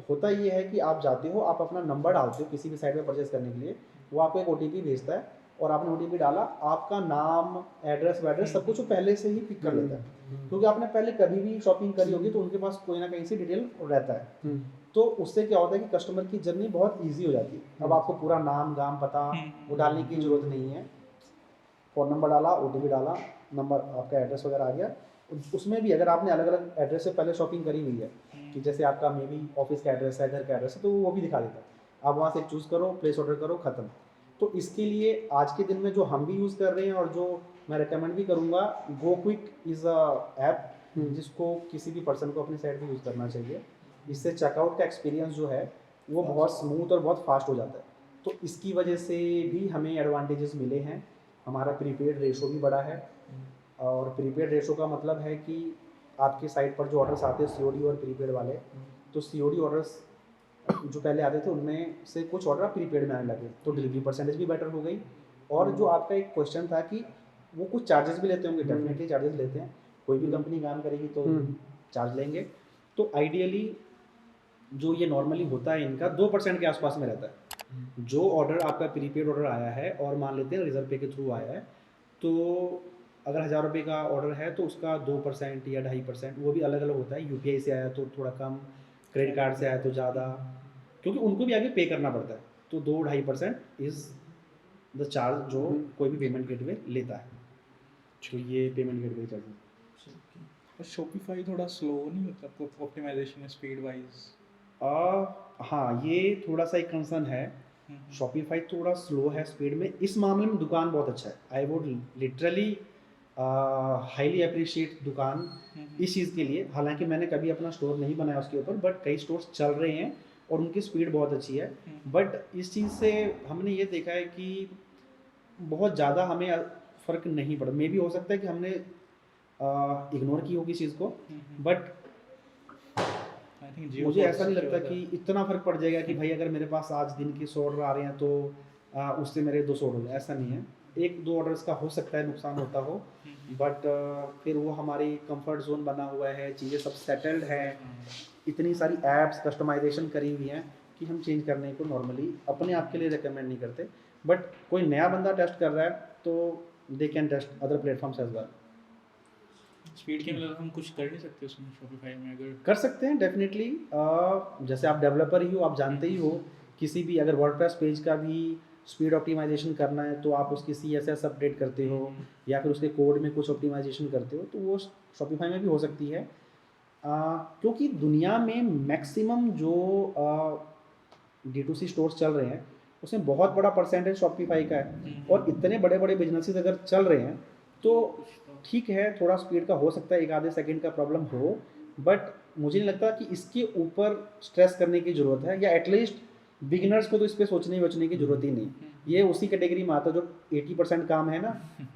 होता ये है कि आप जाते हो, आप अपना नंबर डालते हो किसी भी साइट पे परचेज करने के लिए, वो आपको एक OTP भेजता है, और आपने OTP डाला, आपका नाम, एड्रेस वैड्रेस सब कुछ वो पहले से ही पिक कर लेता है, क्योंकि आपने पहले कभी भी शॉपिंग करी होगी तो उनके पास कोई ना कहीं से डिटेल रहता है। तो उससे क्या होता है कि कस्टमर की जर्नी बहुत ईजी हो जाती है। अब आपको पूरा नाम गाम पता वो डालने की ज़रूरत नहीं है, फ़ोन नंबर डाला, OTP डाला, नंबर, आपका एड्रेस वगैरह आ गया। उसमें भी अगर आपने अलग अलग एड्रेस से पहले शॉपिंग करी हुई है, कि जैसे आपका मे बी ऑफिस का एड्रेस है, घर का एड्रेस है, तो वो भी दिखा देता है। आप वहाँ से चूज़ करो, प्लेस ऑर्डर करो, ख़त्म। तो इसके लिए आज के दिन में जो हम भी यूज़ कर रहे हैं और जो मैं रिकमेंड भी करूँगा, गो क्विक इज़ अ ऐप जिसको किसी भी पर्सन को अपनी साइट पे यूज़ करना चाहिए। इससे चेकआउट का एक्सपीरियंस जो है वो बहुत स्मूथ और बहुत फास्ट हो जाता है। तो इसकी वजह से भी हमें एडवांटेजेस मिले हैं। हमारा प्रीपेड रेशो भी बढ़ा है, और प्रीपेड रेशो का मतलब है कि आपकी साइट पर जो ऑर्डर्स आते हैं COD और प्रीपेड वाले, तो COD ऑर्डर्स जो पहले आते थे उनमें से कुछ ऑर्डर प्रीपेड में आने लगे, तो डिलीवरी परसेंटेज भी बेटर हो गई। और जो आपका एक क्वेश्चन था कि वो कुछ चार्जेस भी लेते होंगे, डेफिनेटली चार्जेस लेते हैं, कोई भी कंपनी काम करेगी तो चार्ज लेंगे। तो आइडियली जो ये नॉर्मली होता है इनका 2% के आसपास में रहता है। जो ऑर्डर आपका प्रीपेड ऑर्डर आया है और मान लेते हैं रिजर्व पे के थ्रू आया है, तो अगर ₹1000 का ऑर्डर है तो उसका 2% या 2.5%, वो भी अलग अलग होता है। UPI से आया तो थोड़ा कम, क्रेडिट कार्ड से आया तो ज़्यादा, क्योंकि उनको भी आगे पे करना पड़ता है। तो 2-2.5% इज़ द चार्ज जो कोई भी पेमेंट गेटवे लेता है। तो ये पेमेंट गेटवे चार्जेस। और शॉपिफाई थोड़ा स्लो नहीं होता ऑप्टिमाइजेशन स्पीड वाइज? हाँ, ये थोड़ा सा एक कंसर्न है। शॉपिफाई थोड़ा स्लो है स्पीड में, इस मामले में दुकान बहुत अच्छा है। I would literally highly appreciate दुकान इस चीज़ के लिए। हालांकि मैंने कभी अपना स्टोर नहीं बनाया उसके ऊपर, बट कई स्टोर्स चल रहे हैं और उनकी स्पीड बहुत अच्छी है। बट इस चीज़ से हमने ये देखा है कि बहुत ज़्यादा हमें फ़र्क नहीं पड़ा। मे भी हो सकता है कि हमने इग्नोर की होगी चीज़ को, बट आई थिंक जियो मुझे को ऐसा नहीं सबसे लगता ज़्यादा- कि इतना फ़र्क पड़ जाएगा कि भाई अगर मेरे पास आज दिन के 100 ऑर्डर आ रहे हैं तो उससे मेरे 200 ऑर्डर, ऐसा नहीं है। एक दो ऑर्डर्स का हो सकता है नुकसान होता हो, बट फिर वो हमारी कंफर्ट जोन बना हुआ है, चीज़ें सब सेटल्ड है, इतनी सारी ऐप्स कस्टमाइजेशन करी हुई हैं कि हम चेंज करने को नॉर्मली अपने आप के लिए रिकमेंड नहीं करते। बट कोई नया बंदा टेस्ट कर रहा है तो they can test other platforms as well. Speed के मतलब हम कुछ कर नहीं सकते उसमें शॉपिफाई में अगर कर सकते हैं डेफिनेटली। जैसे आप डेवलपर ही हो, आप जानते ही हो, किसी भी अगर वर्डप्रेस पेज का भी स्पीड ऑप्टिमाइजेशन करना है तो आप उसकी CSS अपडेट करते हो या फिर उसके कोड में कुछ ऑप्टिमाइजेशन करते हो, तो वो शॉपिफाई में भी हो सकती है। क्योंकि दुनिया में मैक्सिमम जो D2C स्टोर्स चल रहे हैं उसमें बहुत बड़ा परसेंटेज शॉपिफाई का है, और इतने बड़े बड़े बिजनेसेस अगर चल रहे हैं तो ठीक है, थोड़ा स्पीड का हो सकता है, एक आधे सेकंड का प्रॉब्लम हो, बट मुझे नहीं लगता कि इसके ऊपर स्ट्रेस करने की ज़रूरत है, या एटलीस्ट बिगिनर्स को तो इस पर सोचने बचने की ज़रूरत ही नहीं। ये उसी कैटेगरी में आता है जो 80% काम है ना,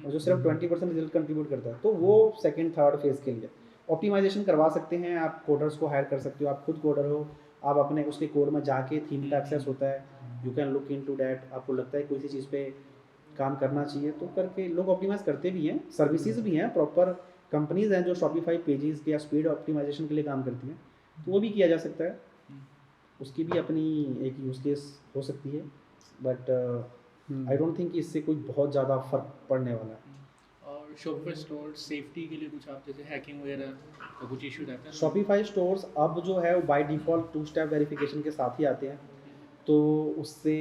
और जो सिर्फ 20% रिजल्ट कंट्रीब्यूट करता है, तो वो सेकंड थर्ड फेज के लिए ऑप्टिमाइजेशन करवा सकते हैं। आप कोडर्स को हायर कर सकते हो, आप खुद कोडर हो, आप अपने उसके कोड में जाके थीम का एक्सेस होता है, you can look into that. आपको लगता है कोई सी चीज़ पे काम करना चाहिए तो करके लोग ऑप्टिमाइज करते भी हैं। सर्विसेज भी हैं, प्रॉपर कंपनीज हैं जो शॉपिफाई पेजेस के या स्पीड ऑप्टिमाइजेशन के लिए काम करती हैं, तो वो भी किया जा सकता है। उसकी भी अपनी एक यूज़ केस हो सकती है, बट आई डोंट थिंक कि इससे कोई बहुत ज़्यादा फर्क पड़ने वाला है। और शॉपिफाई स्टोर सेफ्टी के लिए कुछ आप जैसे हैकिंग वगैरह का कुछ इशू रहता है? शॉपिफाई स्टोर्स अब जो है वो बाय डिफ़ॉल्ट 2 स्टेप वेरिफिकेशन के साथ ही आते हैं, तो उससे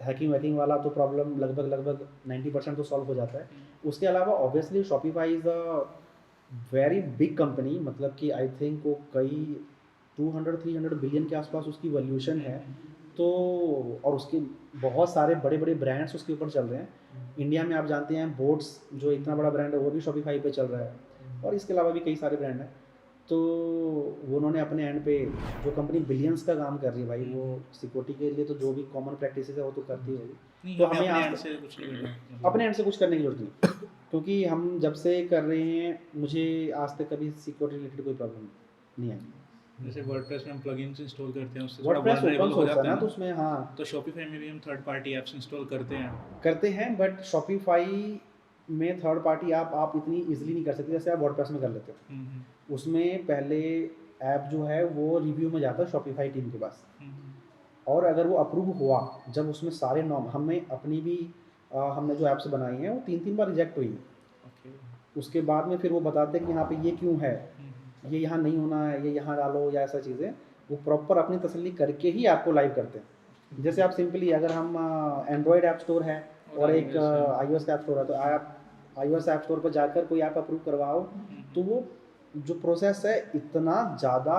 हैकिंग वैकिंग वाला तो प्रॉब्लम लगभग 90% तो सॉल्व हो जाता है। उसके अलावा obviously Shopify is a very big company, मतलब कि आई थिंक वो कई 200-300 बिलियन के आसपास उसकी वैल्यूएशन है, तो और उसके बहुत सारे बड़े बड़े ब्रांड्स उसके ऊपर चल रहे हैं। इंडिया में आप जानते हैं बोट्स जो इतना बड़ा ब्रांड है वो भी शॉपिफाई पे चल रहा है, और इसके अलावा भी कई सारे ब्रांड हैं। तो वो उन्होंने अपने एंड पे जो कंपनी बिलियंस का काम कर रही है भाई, वो सिक्योरिटी के लिए तो जो भी कॉमन प्रैक्टिसेस है वो तो करती होगी। नहीं, तो हमें हमें अपने आज एंड से कुछ नहीं करना। अपने एंड से कुछ करने की जरूरत नहीं, क्योंकि हम जब से कर रहे हैं मुझे आज तक कभी सिक्योरिटी रिलेटेड कोई प्रॉब्लम नहीं आई। जैसे वर्डप्रेस में हम प्लगइन्स इंस्टॉल करते हैं उससे थोड़ा वर्डप्रेस vulnerable ओपन हो सोर्स है जाता ना, है तो उसमें हाँ तो शॉपिफाई में भी हम थर्ड पार्टी ऐप्स इंस्टॉल करते हैं। बट शॉपिफाई में थर्ड पार्टी आप इतनी इजीली नहीं कर सकते जैसे आप वर्डप्रेस में कर लेते हो। उसमें पहले ऐप जो है वो रिव्यू में जाता है शॉपिफाई टीम के पास, और अगर वो अप्रूव हुआ, जब उसमें सारे नॉर्म हमें अपनी भी हमने जो ऐप्स बनाई हैं वो 3-3 बार रिजेक्ट हुई हैं, ओके। उसके बाद में फिर वो बताते हैं कि यहाँ पे ये क्यों है, ये यहाँ नहीं होना है, ये यहाँ डालो या ऐसा चीज़ें, वो प्रॉपर अपनी तसल्ली करके ही आपको लाइव करते हैं। जैसे आप सिंपली अगर हम एंड्रॉयड ऐप स्टोर है और एक iOS ऐप स्टोर है, तो आप iOS ऐप स्टोर पर जाकर कोई ऐप अप्रूव करवाओ तो वो जो प्रोसेस है इतना ज़्यादा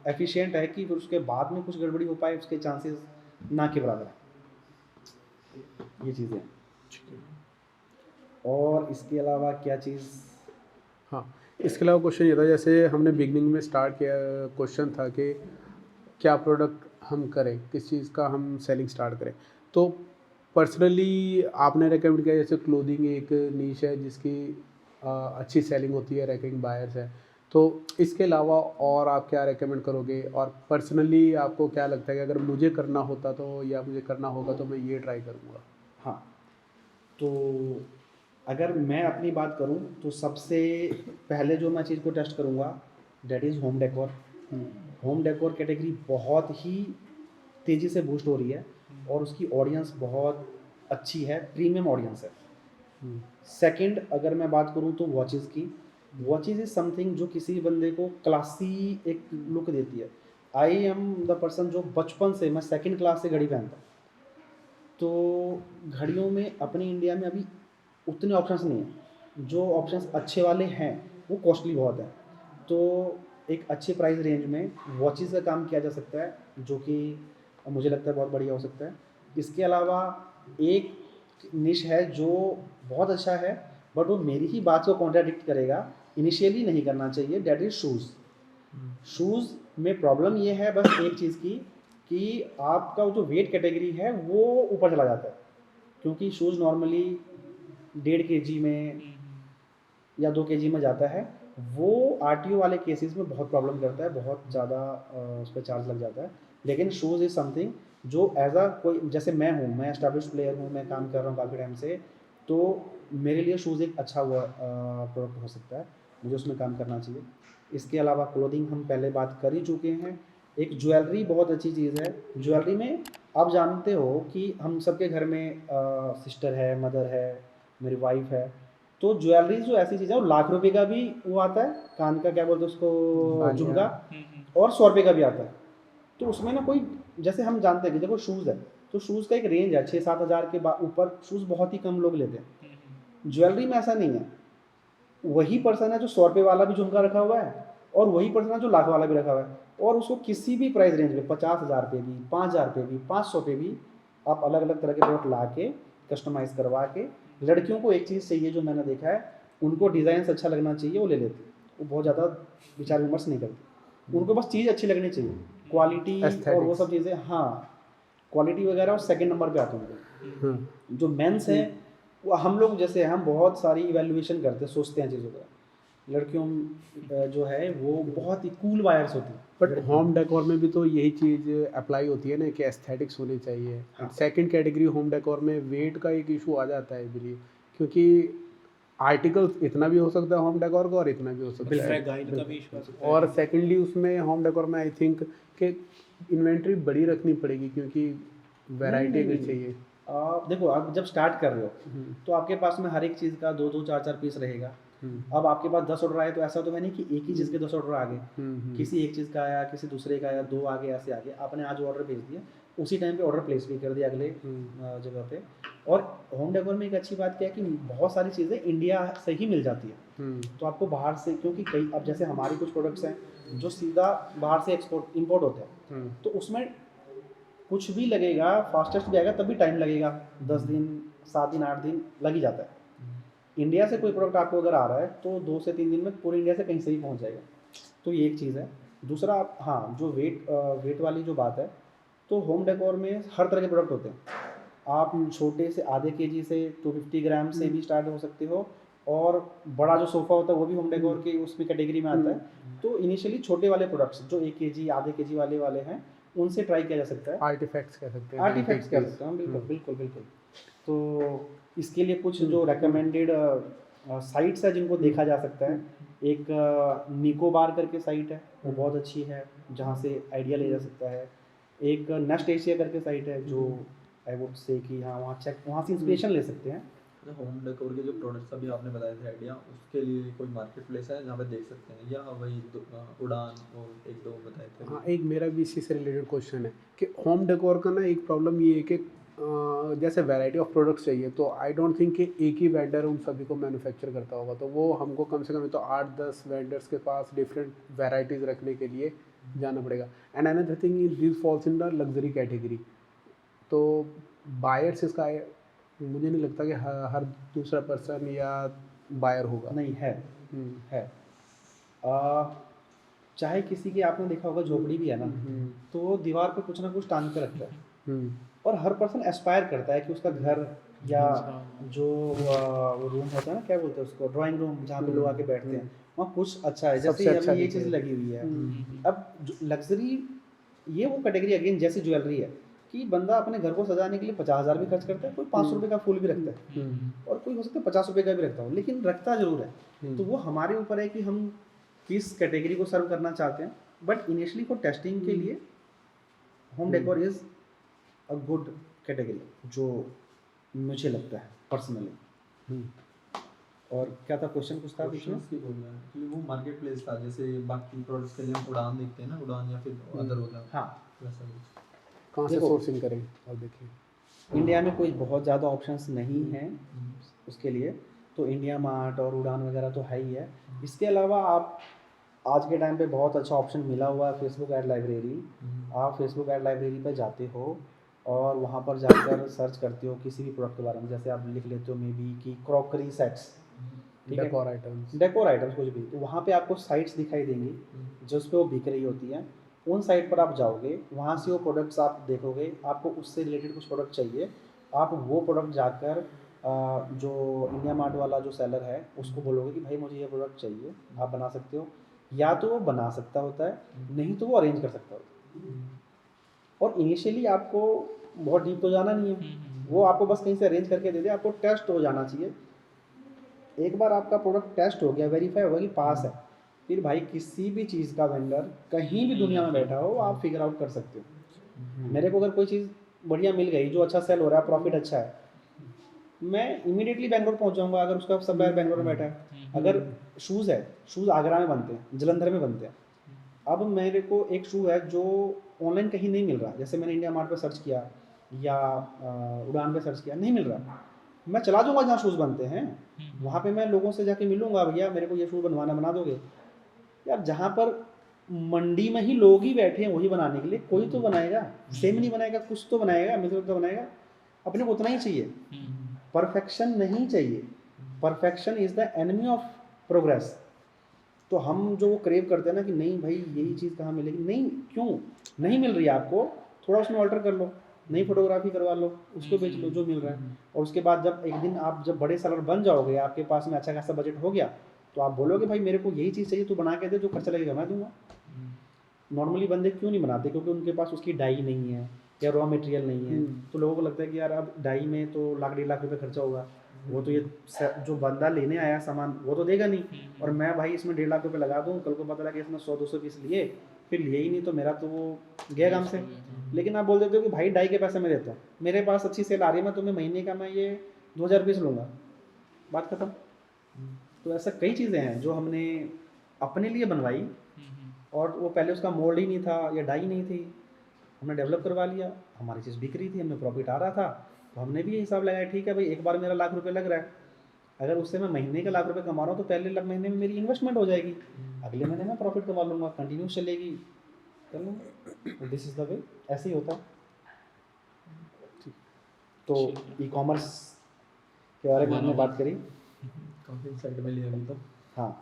एफिशिएंट है कि फिर उसके बाद में कुछ गड़बड़ी हो पाए उसके चांसेस ना के बराबर है। ये चीज़ें और इसके अलावा क्या चीज़, हाँ, इसके अलावा क्वेश्चन ये था, जैसे हमने बिगनिंग में स्टार्ट किया, क्वेश्चन था कि क्या प्रोडक्ट हम करें, किस चीज़ का हम सेलिंग स्टार्ट करें। तो पर्सनली आपने रेकमेंड किया, जैसे क्लोथिंग एक नीश है जिसकी अच्छी सेलिंग होती है, रैंकिंग बायर्स है, तो इसके अलावा और आप क्या रेकमेंड करोगे? और पर्सनली आपको क्या लगता है कि अगर मुझे करना होता तो, या मुझे करना होगा तो मैं ये ट्राई करूँगा? हाँ, तो अगर मैं अपनी बात करूं तो सबसे पहले जो मैं चीज़ को टेस्ट करूंगा that is home decor. Home decor category बहुत ही तेज़ी से बूस्ट हो रही है और उसकी ऑडियंस बहुत अच्छी है, प्रीमियम ऑडियंस है। सेकंड अगर मैं बात करूं तो वॉचेस की, वॉचेस इज़ समथिंग जो किसी बंदे को क्लासी एक लुक देती है। आई एम द पर्सन जो बचपन से मैं सेकंड क्लास से घड़ी पहनता हूँ, तो घड़ियों में अपने इंडिया में अभी उतने ऑप्शंस नहीं हैं, जो ऑप्शंस अच्छे वाले हैं वो कॉस्टली बहुत है। तो एक अच्छे प्राइस रेंज में वॉचेस का काम किया जा सकता है जो कि मुझे लगता है बहुत बढ़िया हो सकता है। इसके अलावा एक निश है जो बहुत अच्छा है, बट वो मेरी ही बात को कॉन्ट्राडिक्ट करेगा, इनिशियली नहीं करना चाहिए, डेट इज़ शूज़। शूज़ में प्रॉब्लम ये है बस एक चीज़ की कि आपका जो वेट कैटेगरी है वो ऊपर चला जाता है, क्योंकि शूज़ नॉर्मली 1.5 kg में या 2 kg में जाता है, वो आरटीओ वाले केसेस में बहुत प्रॉब्लम करता है, बहुत ज़्यादा उस पर चार्ज लग जाता है। लेकिन शूज़ इज़ समथिंग जो एज अ कोई, जैसे मैं हूँ, मैं एस्टैब्लिश प्लेयर हूँ, मैं काम कर रहा हूँ काफ़ी टाइम से, तो मेरे लिए शूज़ एक अच्छा हुआ प्रोडक्ट हो सकता है, मुझे उसमें काम करना चाहिए। इसके अलावा क्लोथिंग हम पहले बात कर ही चुके हैं। एक ज्वेलरी बहुत अच्छी चीज़ है। ज्वेलरी में आप जानते हो कि हम सबके घर में सिस्टर है, मदर है, मेरी वाइफ है, तो ज्वेलरी जो ऐसी चीज़ है वो लाख रुपए का भी वो आता है, कान का क्या बोलते हैं उसको, झुमका, और 100 रुपये का भी आता है। तो उसमें ना कोई, जैसे हम जानते हैं कि देखो शूज़ है, तो शूज़ का एक रेंज है, 6-7 हज़ार के ऊपर शूज़ बहुत ही कम लोग लेते हैं। ज्वेलरी में ऐसा नहीं है, वही पर्सन है जो 100 रुपये वाला भी झुमका रखा हुआ है, और वही पर्सन है जो लाख वाला भी रखा हुआ है, और उसको किसी भी प्राइस रेंज में 50,000 पे भी, 5,000 पे भी, 500 पे भी आप अलग अलग तरह के प्रोडक्ट ला के कस्टमाइज़ करवा के, लड़कियों को एक चीज़ चाहिए जो मैंने देखा है, उनको डिज़ाइन अच्छा लगना चाहिए, वो ले लेते हैं, वो बहुत ज़्यादा विचार विमर्श नहीं करते, उनको बस चीज़ अच्छी लगनी चाहिए, क्वालिटी और वो सब चीज़ें, हाँ क्वालिटी वगैरह और सेकंड नंबर पे आते हैं उनके। जो मेंस हैं वो हम लोग जैसे हम बहुत सारी इवैल्यूएशन करते हैं, सोचते हैं चीज़ों का, लड़कियों जो है वो बहुत ही कूल वायर्स होती हैं, बट होम डेकोर में भी तो यही चीज़ अप्लाई होती है ना कि एस्थेटिक्स होनी चाहिए। हाँ। सेकंड कैटेगरी होम डेकोर में वेट का एक इशू आ जाता है बिलीव, क्योंकि आर्टिकल इतना भी हो सकता है होम डेकोर का और इतना भी हो सकता है। गाइड का भी इशू आ सकता है। और सेकेंडली उसमें होम डेकोर में आई थिंक कि इन्वेंट्री बड़ी रखनी पड़ेगी, क्योंकि वैरायटी भी चाहिए। देखो आप जब स्टार्ट कर रहे हो तो आपके पास में हर एक चीज़ का 2-2 4-4 पीस रहेगा। अब आपके पास 10 ऑर्डर आए तो ऐसा तो है नहीं कि एक ही चीज़ के 10 ऑर्डर आ गए, किसी एक चीज़ का आया, किसी दूसरे का आया, 2 आ गए, ऐसे आ गए, आपने आज ऑर्डर भेज दिया, उसी टाइम पे ऑर्डर प्लेस भी कर दिया अगले जगह पे। और होम डेकोर में एक अच्छी बात क्या है कि बहुत सारी चीज़ें इंडिया से ही मिल जाती है, तो आपको बाहर से, क्योंकि कई, अब जैसे हमारी कुछ प्रोडक्ट्स हैं जो सीधा बाहर से एक्सपोर्ट इंपोर्ट होते हैं, तो उसमें कुछ भी लगेगा, फास्टेस्ट भी आएगा तब भी टाइम लगेगा, 10 दिन 7 दिन 8 दिन लग ही जाता है। इंडिया से कोई प्रोडक्ट आपको अगर आ रहा है तो 2 से 3 दिन में पूरे इंडिया से कहीं से भी पहुंच जाएगा, तो ये एक चीज़ है। दूसरा हाँ, जो वेट वाली जो बात है, तो होम डेकोर में हर तरह के प्रोडक्ट होते हैं। आप छोटे से आधे केजी से 250 ग्राम से भी स्टार्ट हो सकते हो, और बड़ा जो सोफ़ा होता है वो भी होम डेकोर के उसमें कैटेगरी में आता है। तो इनिशियली छोटे वाले प्रोडक्ट्स जो 1 केजी आधे केजी वाले हैं, उनसे ट्राई किया जा सकता है। आर्टिफैक्ट्स कह सकते हैं। आर्टिफैक्ट्स कह सकते हैं, बिल्कुल बिल्कुल बिल्कुल। तो इसके लिए कुछ जो रेकमेंडेड साइट्स है जिनको देखा जा सकता है, एक निकोबार करके साइट है, वो बहुत अच्छी है, जहाँ से आइडिया लिया जा सकता है। एक नेस्ट एशिया करके साइट है जो आई वुड से कि हाँ वहाँ से इंस्पिरेशन ले सकते हैं। होम डेकोर के जो प्रोडक्ट्स अभी आपने बताए थे आइडिया, उसके लिए कोई मार्केट प्लेस है जहाँ पे देख सकते हैं, या वही उड़ान और 1-2 बताए थे? हाँ, एक मेरा भी इसी से रिलेटेड क्वेश्चन है कि होम डेकोर का ना एक प्रॉब्लम ये है कि जैसे वैरायटी ऑफ प्रोडक्ट्स चाहिए, तो आई डोंट थिंक कि एक ही वेंडर उन सभी को मैन्युफैक्चर करता होगा, तो वो हमको कम से कम तो 8-10 वेंडर्स के पास डिफरेंट वैरायटीज़ रखने के लिए जाना पड़ेगा। And another thing this falls in the luxury category, तो बायर्स इसका मुझे नहीं लगता कि हर दूसरा पर्सन या बायर होगा। नहीं है, है। चाहे किसी की, आपने देखा होगा झोपड़ी भी है ना, तो वो दीवार पे कुछ ना कुछ टांग के रखता है, और हर पर्सन एस्पायर करता है कि उसका घर या जो रूम होता है ना, क्या बोलते हैं उसको, ड्राइंग रूम, जहाँ पे लोग आके बैठते हैं, वहाँ कुछ अच्छा है, जैसे सबसे अच्छा अभी ये दिखे। चीज़ लगी हुई है। अब लग्जरी, ये वो कैटेगरी अगेन जैसे ज्वेलरी है कि बंदा अपने घर को सजाने के लिए 50,000 भी खर्च करता है, कोई 500 रुपये का फूल भी रखता है, और कोई हो सकता है 50 रुपये का भी रखता हो, लेकिन रखता जरूर है। तो वो हमारे ऊपर है कि हम किस कैटेगरी को सर्व करना चाहते हैं, बट इनिशियली फॉर टेस्टिंग के लिए home decor is a good category, जो मुझे लगता है पर्सनली। और क्या था क्वेश्चन, कुछ था बीच में? क्वेश्चंस की बोल रहे हैं एक्चुअली, वो मार्केट प्लेस था, जैसे बाकी प्रोडक्ट्स के लिए हम उड़ान देखते हैं ना, उड़ान या फिर अदर होता है, हाँ, वैसा कुछ। कहाँ से देखो, सोर्सिंग करें, और देखिए इंडिया में कोई बहुत ज़्यादा ऑप्शंस नहीं हैं उसके लिए, तो इंडिया मार्ट और उड़ान वगैरह तो है ही है। इसके अलावा आप आज के टाइम पे बहुत अच्छा ऑप्शन मिला हुआ है फेसबुक ऐड लाइब्रेरी। आप फेसबुक ऐड लाइब्रेरी पर जाते हो, और वहाँ पर जाकर सर्च करते हो किसी भी प्रोडक्ट के बारे में, जैसे आप लिख लेते हो मे बी कि क्रॉकरी सेट्स, ठीक है, डेकोर आइटम्स। डेकोर आइटम्स कुछ भी, तो वहाँ पे आपको साइट्स दिखाई देंगी जिस पे वो बिक रही होती हैं। उन साइट पर आप जाओगे, वहाँ से वो प्रोडक्ट्स आप देखोगे, आपको उससे रिलेटेड कुछ प्रोडक्ट चाहिए, आप वो प्रोडक्ट जाकर जो इंडिया मार्ट वाला जो सेलर है उसको बोलोगे कि भाई मुझे ये प्रोडक्ट चाहिए, आप बना सकते हो। या तो वो बना सकता होता है, नहीं तो वो अरेंज कर सकता होता है। और इनिशियली आपको बहुत डीप तो जाना नहीं है, वो आपको बस कहीं से अरेंज करके दे दे, आपको टेस्ट हो जाना चाहिए। एक बार आपका प्रोडक्ट टेस्ट हो गया, वेरीफाई होगा कि पास है, फिर भाई किसी भी चीज़ का वेंडर कहीं भी दुनिया में बैठा हो आप फिगर आउट कर सकते हो। मेरे को अगर कोई चीज़ बढ़िया मिल गई जो अच्छा सेल हो रहा है, प्रॉफिट अच्छा है, मैं इमीडिएटली बैंगलोर पहुंच जाऊंगा अगर उसका सप्लायर बैंगलोर में बैठा है। अगर शूज़ है, शूज़ आगरा में बनते हैं, जलंधर में बनते हैं। अब मेरे को एक शू है जो ऑनलाइन कहीं नहीं मिल रहा, जैसे मैंने इंडिया मार्ट पे सर्च किया या उड़ान पे सर्च किया, नहीं मिल रहा, मैं चला जाऊंगा जहाँ शूज़ बनते हैं, वहाँ पे मैं लोगों से जाके मिलूंगा, भैया मेरे को ये शू बनवाना, बना दोगे? यार जहाँ पर मंडी में ही लोग ही बैठे हैं वही बनाने के लिए, कोई तो बनाएगा, सेम नहीं बनाएगा, कुछ तो बनाएगा, मिलकर तो बनाएगा। अपने को उतना ही चाहिए, परफेक्शन नहीं चाहिए। Perfection is the enemy of progress. तो हम जो वो क्रेव करते हैं ना कि नहीं भाई यही चीज़ कहाँ मिलेगी, नहीं, क्यों नहीं मिल रही है आपको, थोड़ा उसमें ऑल्टर कर लो, नई फोटोग्राफी करवा लो, उसको बेच लो जो मिल रहा है। और उसके बाद जब एक दिन आप जब बड़े सेलर बन जाओगे, आपके पास में अच्छा खासा बजट हो गया, तो आप बोलोगे भाई मेरे को यही चीज़ चाहिए, तू बना के दे, जो खर्चा लगेगा मैं दूंगा। नॉर्मली बंदे क्यों नहीं बनाते? क्योंकि उनके पास उसकी डाई नहीं है या रॉ मटेरियल नहीं है। तो लोगों को लगता है कि यार अब डाई में तो लाख 1.5 लाख रुपए खर्चा होगा, वो तो ये जो बंदा लेने आया सामान वो तो देगा नहीं, और मैं भाई इसमें 1.5 लाख रुपए लगा दूँ, कल को पता लगा इसमें 100-200 पीस लिए, फिर लिए ही नहीं, तो मेरा तो वो गया काम से। लेकिन आप बोल देते हो कि भाई डाई के पैसे मैं देता हूँ, मेरे पास अच्छी सेल आ रही है, मैं तुम्हें महीने का मैं ये 2000 पीस लूँगा, बात खत्म। तो ऐसा कई चीज़ें हैं जो हमने अपने लिए बनवाई, और वो पहले उसका मोल्ड ही नहीं था या डाई नहीं थी, हमने डेवलप करवा लिया, हमारी चीज़ बिक रही थी, हमें प्रॉफिट आ रहा था, तो हमने भी ये हिसाब लगाया ठीक है भाई एक बार मेरा लाख रुपए लग रहा है, अगर उससे मैं महीने का लाख रुपए कमा रहा हूँ तो पहले महीने में मेरी इन्वेस्टमेंट हो जाएगी, अगले महीने में प्रॉफिट कमा लूँगा, कंटिन्यूस चलेगी, कर लूँगा। दिस इज़ द वे, ऐसे ही होता है। तो ई कॉमर्स के बारे में हमने बात करी। काफ़ी साइड में लिया अभी तो। हाँ,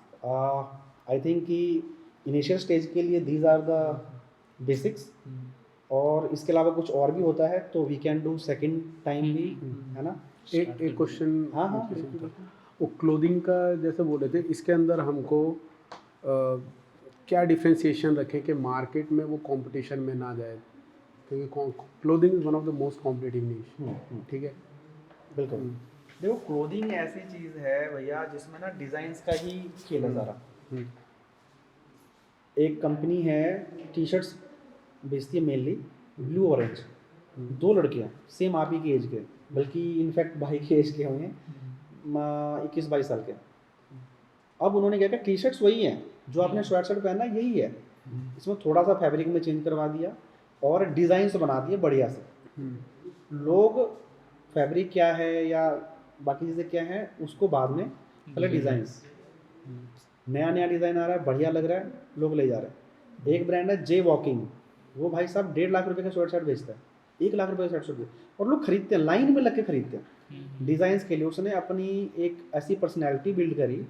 आई थिंक कि इनिशियल स्टेज के लिए दीज आर द बेसिक्स, और इसके अलावा कुछ और भी होता है तो we can do second time भी, है ना? एक क्वेश्चन, हाँ हाँ बिल्कुल बिल्कुल। वो क्लोथिंग का जैसे बोले थे, इसके अंदर हमको क्या डिफ्रेंशिएशन रखें कि मार्केट में वो कंपटीशन में ना जाए, क्योंकि clothing is one of the most competitive niche, ठीक है? बिल्कुल। देखो क्लोथिंग ऐसी चीज़ है भैया जिसमें ना डिज़ाइंस का ही खेल है सारा। एक कंपनी है टी शर्ट्स बेचती है मेनली, ब्लू ऑरेंज, 2 लड़के हैं सेम आप ही की एज के, बल्कि इनफैक्ट भाई की एज के होंगे, 21-22 साल के। अब उन्होंने क्या किया, टी शर्ट्स वही हैं जो आपने स्वेट शर्ट पहना यही है, इसमें थोड़ा सा फैब्रिक में चेंज करवा दिया और डिज़ाइंस बना दिए बढ़िया से। लोग फैब्रिक क्या है या बाकी चीज़ें क्या हैं उसको बाद में, पहले डिज़ाइंस, नया नया डिज़ाइन आ रहा है, बढ़िया लग रहा है, लोग ले जा रहे हैं। एक ब्रांड है जे वॉकिंग, वो भाई साहब 1.5 लाख रुपए का स्वेट शर्ट बेचता है, 1 लाख रुपए का स्वेट शर्ट, और लोग खरीदते हैं, लाइन में लग के खरीदते हैं डिज़ाइंस के लिए। उसने अपनी एक ऐसी पर्सनैलिटी बिल्ड करी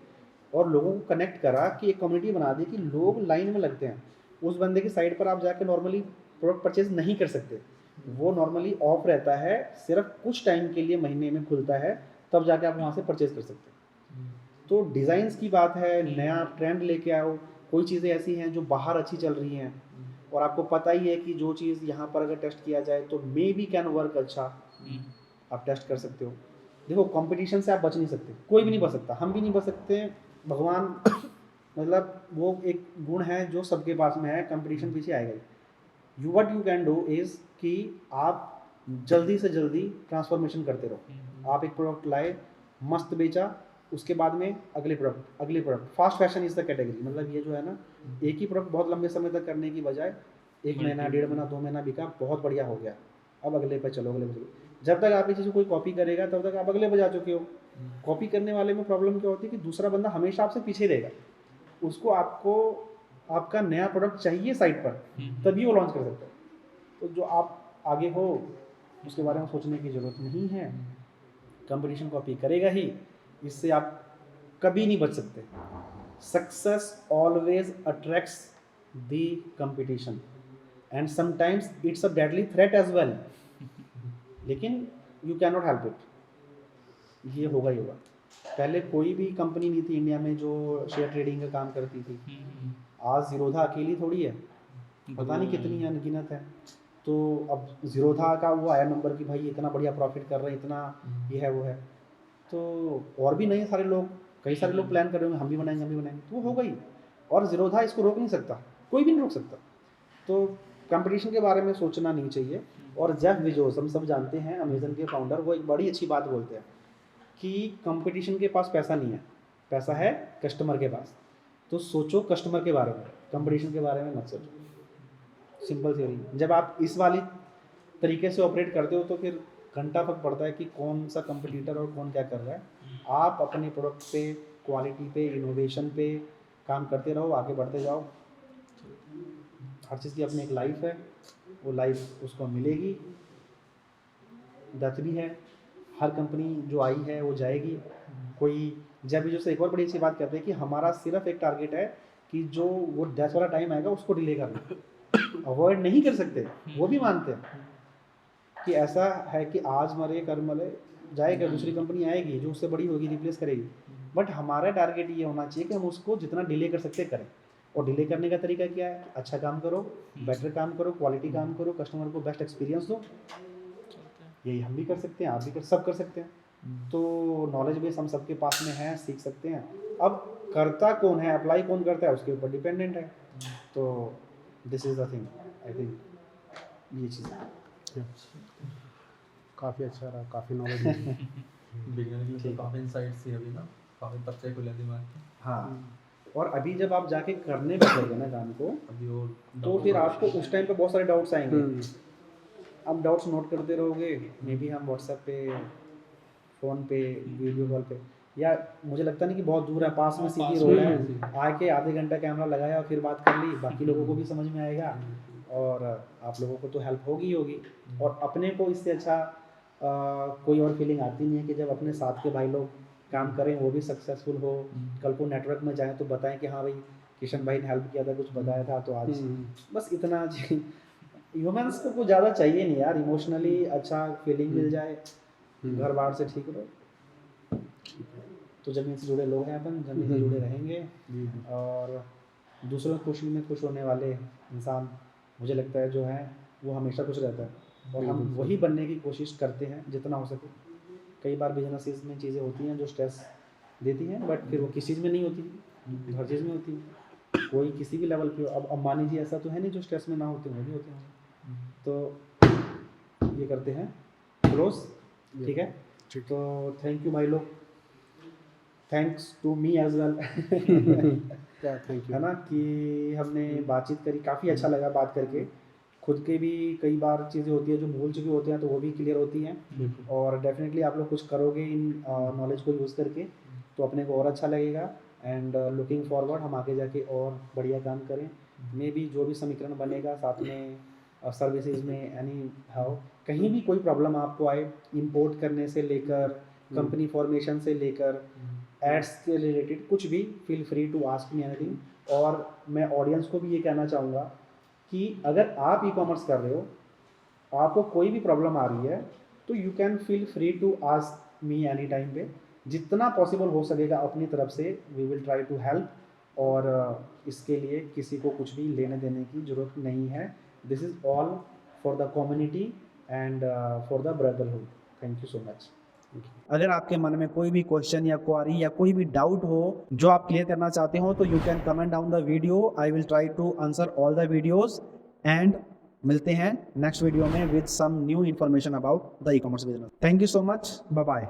और लोगों को कनेक्ट करा कि एक कम्युनिटी बना दी कि लोग लाइन में लगते हैं। उस बंदे की साइट पर आप जाकर नॉर्मली प्रोडक्ट परचेज नहीं कर सकते, वो नॉर्मली ऑफ रहता है, सिर्फ कुछ टाइम के लिए महीने में खुलता है, तब जाके आप वहाँ से परचेज कर सकते हैं। तो डिज़ाइंस की बात है, नया ट्रेंड लेके आओ। कोई चीज़ें ऐसी हैं जो बाहर अच्छी चल रही हैं और आपको पता ही है कि जो चीज़ यहाँ पर अगर टेस्ट किया जाए तो मे बी कैन वर्क अच्छा, आप टेस्ट कर सकते हो। देखो कंपटीशन से आप बच नहीं सकते, कोई भी नहीं बच सकता, हम भी नहीं बच सकते, भगवान मतलब वो एक गुण है जो सबके पास में है, कंपटीशन पीछे आएगा ही। What you can do is कि आप जल्दी से जल्दी ट्रांसफॉर्मेशन करते रहो। आप एक प्रोडक्ट लाए, मस्त बेचा, उसके बाद में अगले product. Fast fashion is the category, मतलब ये जो है ना, एक ही प्रोडक्ट बहुत लंबे समय तक करने की बजाय 1 महीना, 1.5 महीना, 2 महीना बिका, बहुत बढ़िया हो गया, अब अगले पे चलो, अगले पे चलो। जब तक आप ये चीज़ कोई कॉपी करेगा तब तक आप अगले पे जा चुके हो। कॉपी करने वाले में प्रॉब्लम क्या होती है कि दूसरा बंदा हमेशा आपसे पीछे रहेगा, उसको आपको आपका नया प्रोडक्ट चाहिए साइट पर, तभी वो लॉन्च कर सकता है। तो जो आप आगे हो उसके बारे में सोचने की ज़रूरत नहीं है। कंपटीशन कॉपी करेगा ही, इससे आप कभी नहीं बच सकते। Success always attracts the competition and sometimes it's a deadly threat as well, लेकिन you can not help it, ये होगा ही होगा। पहले कोई भी कंपनी नहीं थी इंडिया में जो शेयर ट्रेडिंग का काम करती थी। आज ज़ीरोधा अकेली थोड़ी है, पता नहीं कितनी अनगिनत है। तो अब ज़ीरोधा का वो आया नंबर कि भाई इतना बढ़िया प्रॉफिट कर रहे हैं, इतना ये है वो है, तो और भी नहीं सारे लोग, कई सारे लोग प्लान कर रहे होंगे हम भी बनाएंगे, तो वो होगा ही। और ज़ीरोधा इसको रोक नहीं सकता, कोई भी नहीं रोक सकता। तो कंपटीशन के बारे में सोचना नहीं चाहिए। और जेफ बेजोस, हम सब जानते हैं, अमेजन के फाउंडर, वो एक बड़ी अच्छी बात बोलते हैं कि कंपटीशन के पास पैसा नहीं है, पैसा है कस्टमर के पास। तो सोचो कस्टमर के बारे में, कंपटीशन के बारे में मत सोचो। Simple theory. जब आप इस वाली तरीके से ऑपरेट करते हो तो फिर घंटा फर्क पड़ता है कि कौन सा कंपटीटर और कौन क्या कर रहा है। आप अपने प्रोडक्ट पे, क्वालिटी पे, इनोवेशन पे काम करते रहो, आगे बढ़ते जाओ। हर चीज़ की अपनी एक लाइफ है, वो लाइफ उसको मिलेगी, डेथ भी है। हर कंपनी जो आई है वो जाएगी। कोई जब भी जो से एक और बड़ी अच्छी बात कहते हैं कि हमारा सिर्फ एक टारगेट है कि जो वो डेथ वाला टाइम आएगा उसको डिले करना। अवॉइड नहीं कर सकते, वो भी मानते हैं कि ऐसा है कि आज मरे कल मरे, जाएगा, दूसरी कंपनी आएगी जो उससे बड़ी होगी, रिप्लेस करेगी। बट हमारा टारगेट ये होना चाहिए कि हम उसको जितना डिले कर सकते करें। और डिले करने का तरीका क्या है? अच्छा काम करो, बेटर काम करो, क्वालिटी काम करो, कस्टमर को बेस्ट एक्सपीरियंस दो। यही हम भी कर सकते हैं, आप भी सब कर सकते हैं। तो नॉलेज बेस हम सबके पास में है, सीख सकते हैं। अब करता कौन है, अप्लाई कौन करता है, उसके ऊपर डिपेंडेंट है। तो this is the thing, I think ये चीज़ है। काफ़ी अच्छा रहा, काफ़ी नॉलेज बिगिनर के लिए तो काफ़ी इंसाइट्स थी अभी ना, काफ़ी पर्चे खुले दिमाग के। हाँ, और अभी जब आप जाके करने बैठोगे ना काम को, अभी और तो फिर आपको उस टाइम पे बहुत सारे डाउट्स आएंगे। आप डाउट्स नोट करते रहोगे, मे बी हम व्हाट्सएप पे, फ़ोन पे, वीडियो कॉल पे, या मुझे लगता नहीं कि बहुत दूर है, पास में सीधी रोड है, आके आधे घंटा कैमरा लगाया और फिर बात कर ली, बाकी लोगों को भी समझ में आएगा और आप लोगों को तो हेल्प होगी ही होगी। और अपने को इससे अच्छा कोई और फीलिंग आती नहीं है कि जब अपने साथ के भाई लोग काम करें, वो भी सक्सेसफुल हो, कल को नेटवर्क में जाएँ तो बताएं कि हाँ भाई किशन भाई ने हेल्प किया था, कुछ बताया था, तो आज बस इतना जी। ह्यूमंस को कुछ ज़्यादा चाहिए नहीं यार, इमोशनली अच्छा फीलिंग मिल जाए, घर बार से ठीक रहो। तो ज़मीन से जुड़े लोग हैं अपन, ज़मीन से जुड़े रहेंगे। और दूसरों की खुशी में खुश होने वाले इंसान मुझे लगता है जो है वो हमेशा खुश रहता है। और हम वही बनने की कोशिश करते हैं जितना हो सके। कई बार बिजनेसेस में चीज़ें होती हैं जो स्ट्रेस देती हैं, बट फिर वो किस चीज़ में नहीं होती, हर चीज़ में होती है। कोई किसी भी लेवल पे हो, अब अंबानी जी ऐसा तो है नहीं जो स्ट्रेस में ना होते, वो भी होते हैं। तो ये करते हैं क्लोज, ठीक है। तो थैंक यू भाई लोग, thanks to me as well, thank you, है ना, कि हमने बातचीत करी, काफ़ी अच्छा लगा बात करके। खुद के भी कई बार चीज़ें होती हैं जो भूल चुके होते हैं, तो वो भी क्लियर होती हैं। और डेफिनेटली आप लोग कुछ करोगे इन नॉलेज को यूज़ करके तो अपने को और अच्छा लगेगा। एंड लुकिंग फॉरवर्ड हम आगे जाके और बढ़िया काम करें। मे बी जो भी समीकरण बनेगा साथ में सर्विसेज में, एनी हाउ कहीं भी कोई प्रॉब्लम आपको आए, इंपोर्ट करने से लेकर कंपनी फॉर्मेशन से लेकर एड्स के रिलेटेड कुछ भी, feel free to ask me anything. और मैं ऑडियंस को भी ये कहना चाहूँगा कि अगर आप ई कॉमर्स कर रहे हो, आपको कोई भी प्रॉब्लम आ रही है, तो you can feel free to ask me any time पे। जितना पॉसिबल हो सकेगा अपनी तरफ से we will try to help. और इसके लिए किसी को कुछ भी लेने देने की ज़रूरत नहीं है। This is all for the community and for the brotherhood. Thank you so much. अगर आपके मन में कोई भी क्वेश्चन या क्वारी या कोई भी डाउट हो जो आप क्लियर करना चाहते हो, तो you can comment down the video. I will try to answer all the videos. And मिलते हैं नेक्स्ट वीडियो में with some new information about the e commerce business. Thank you so much, bye bye.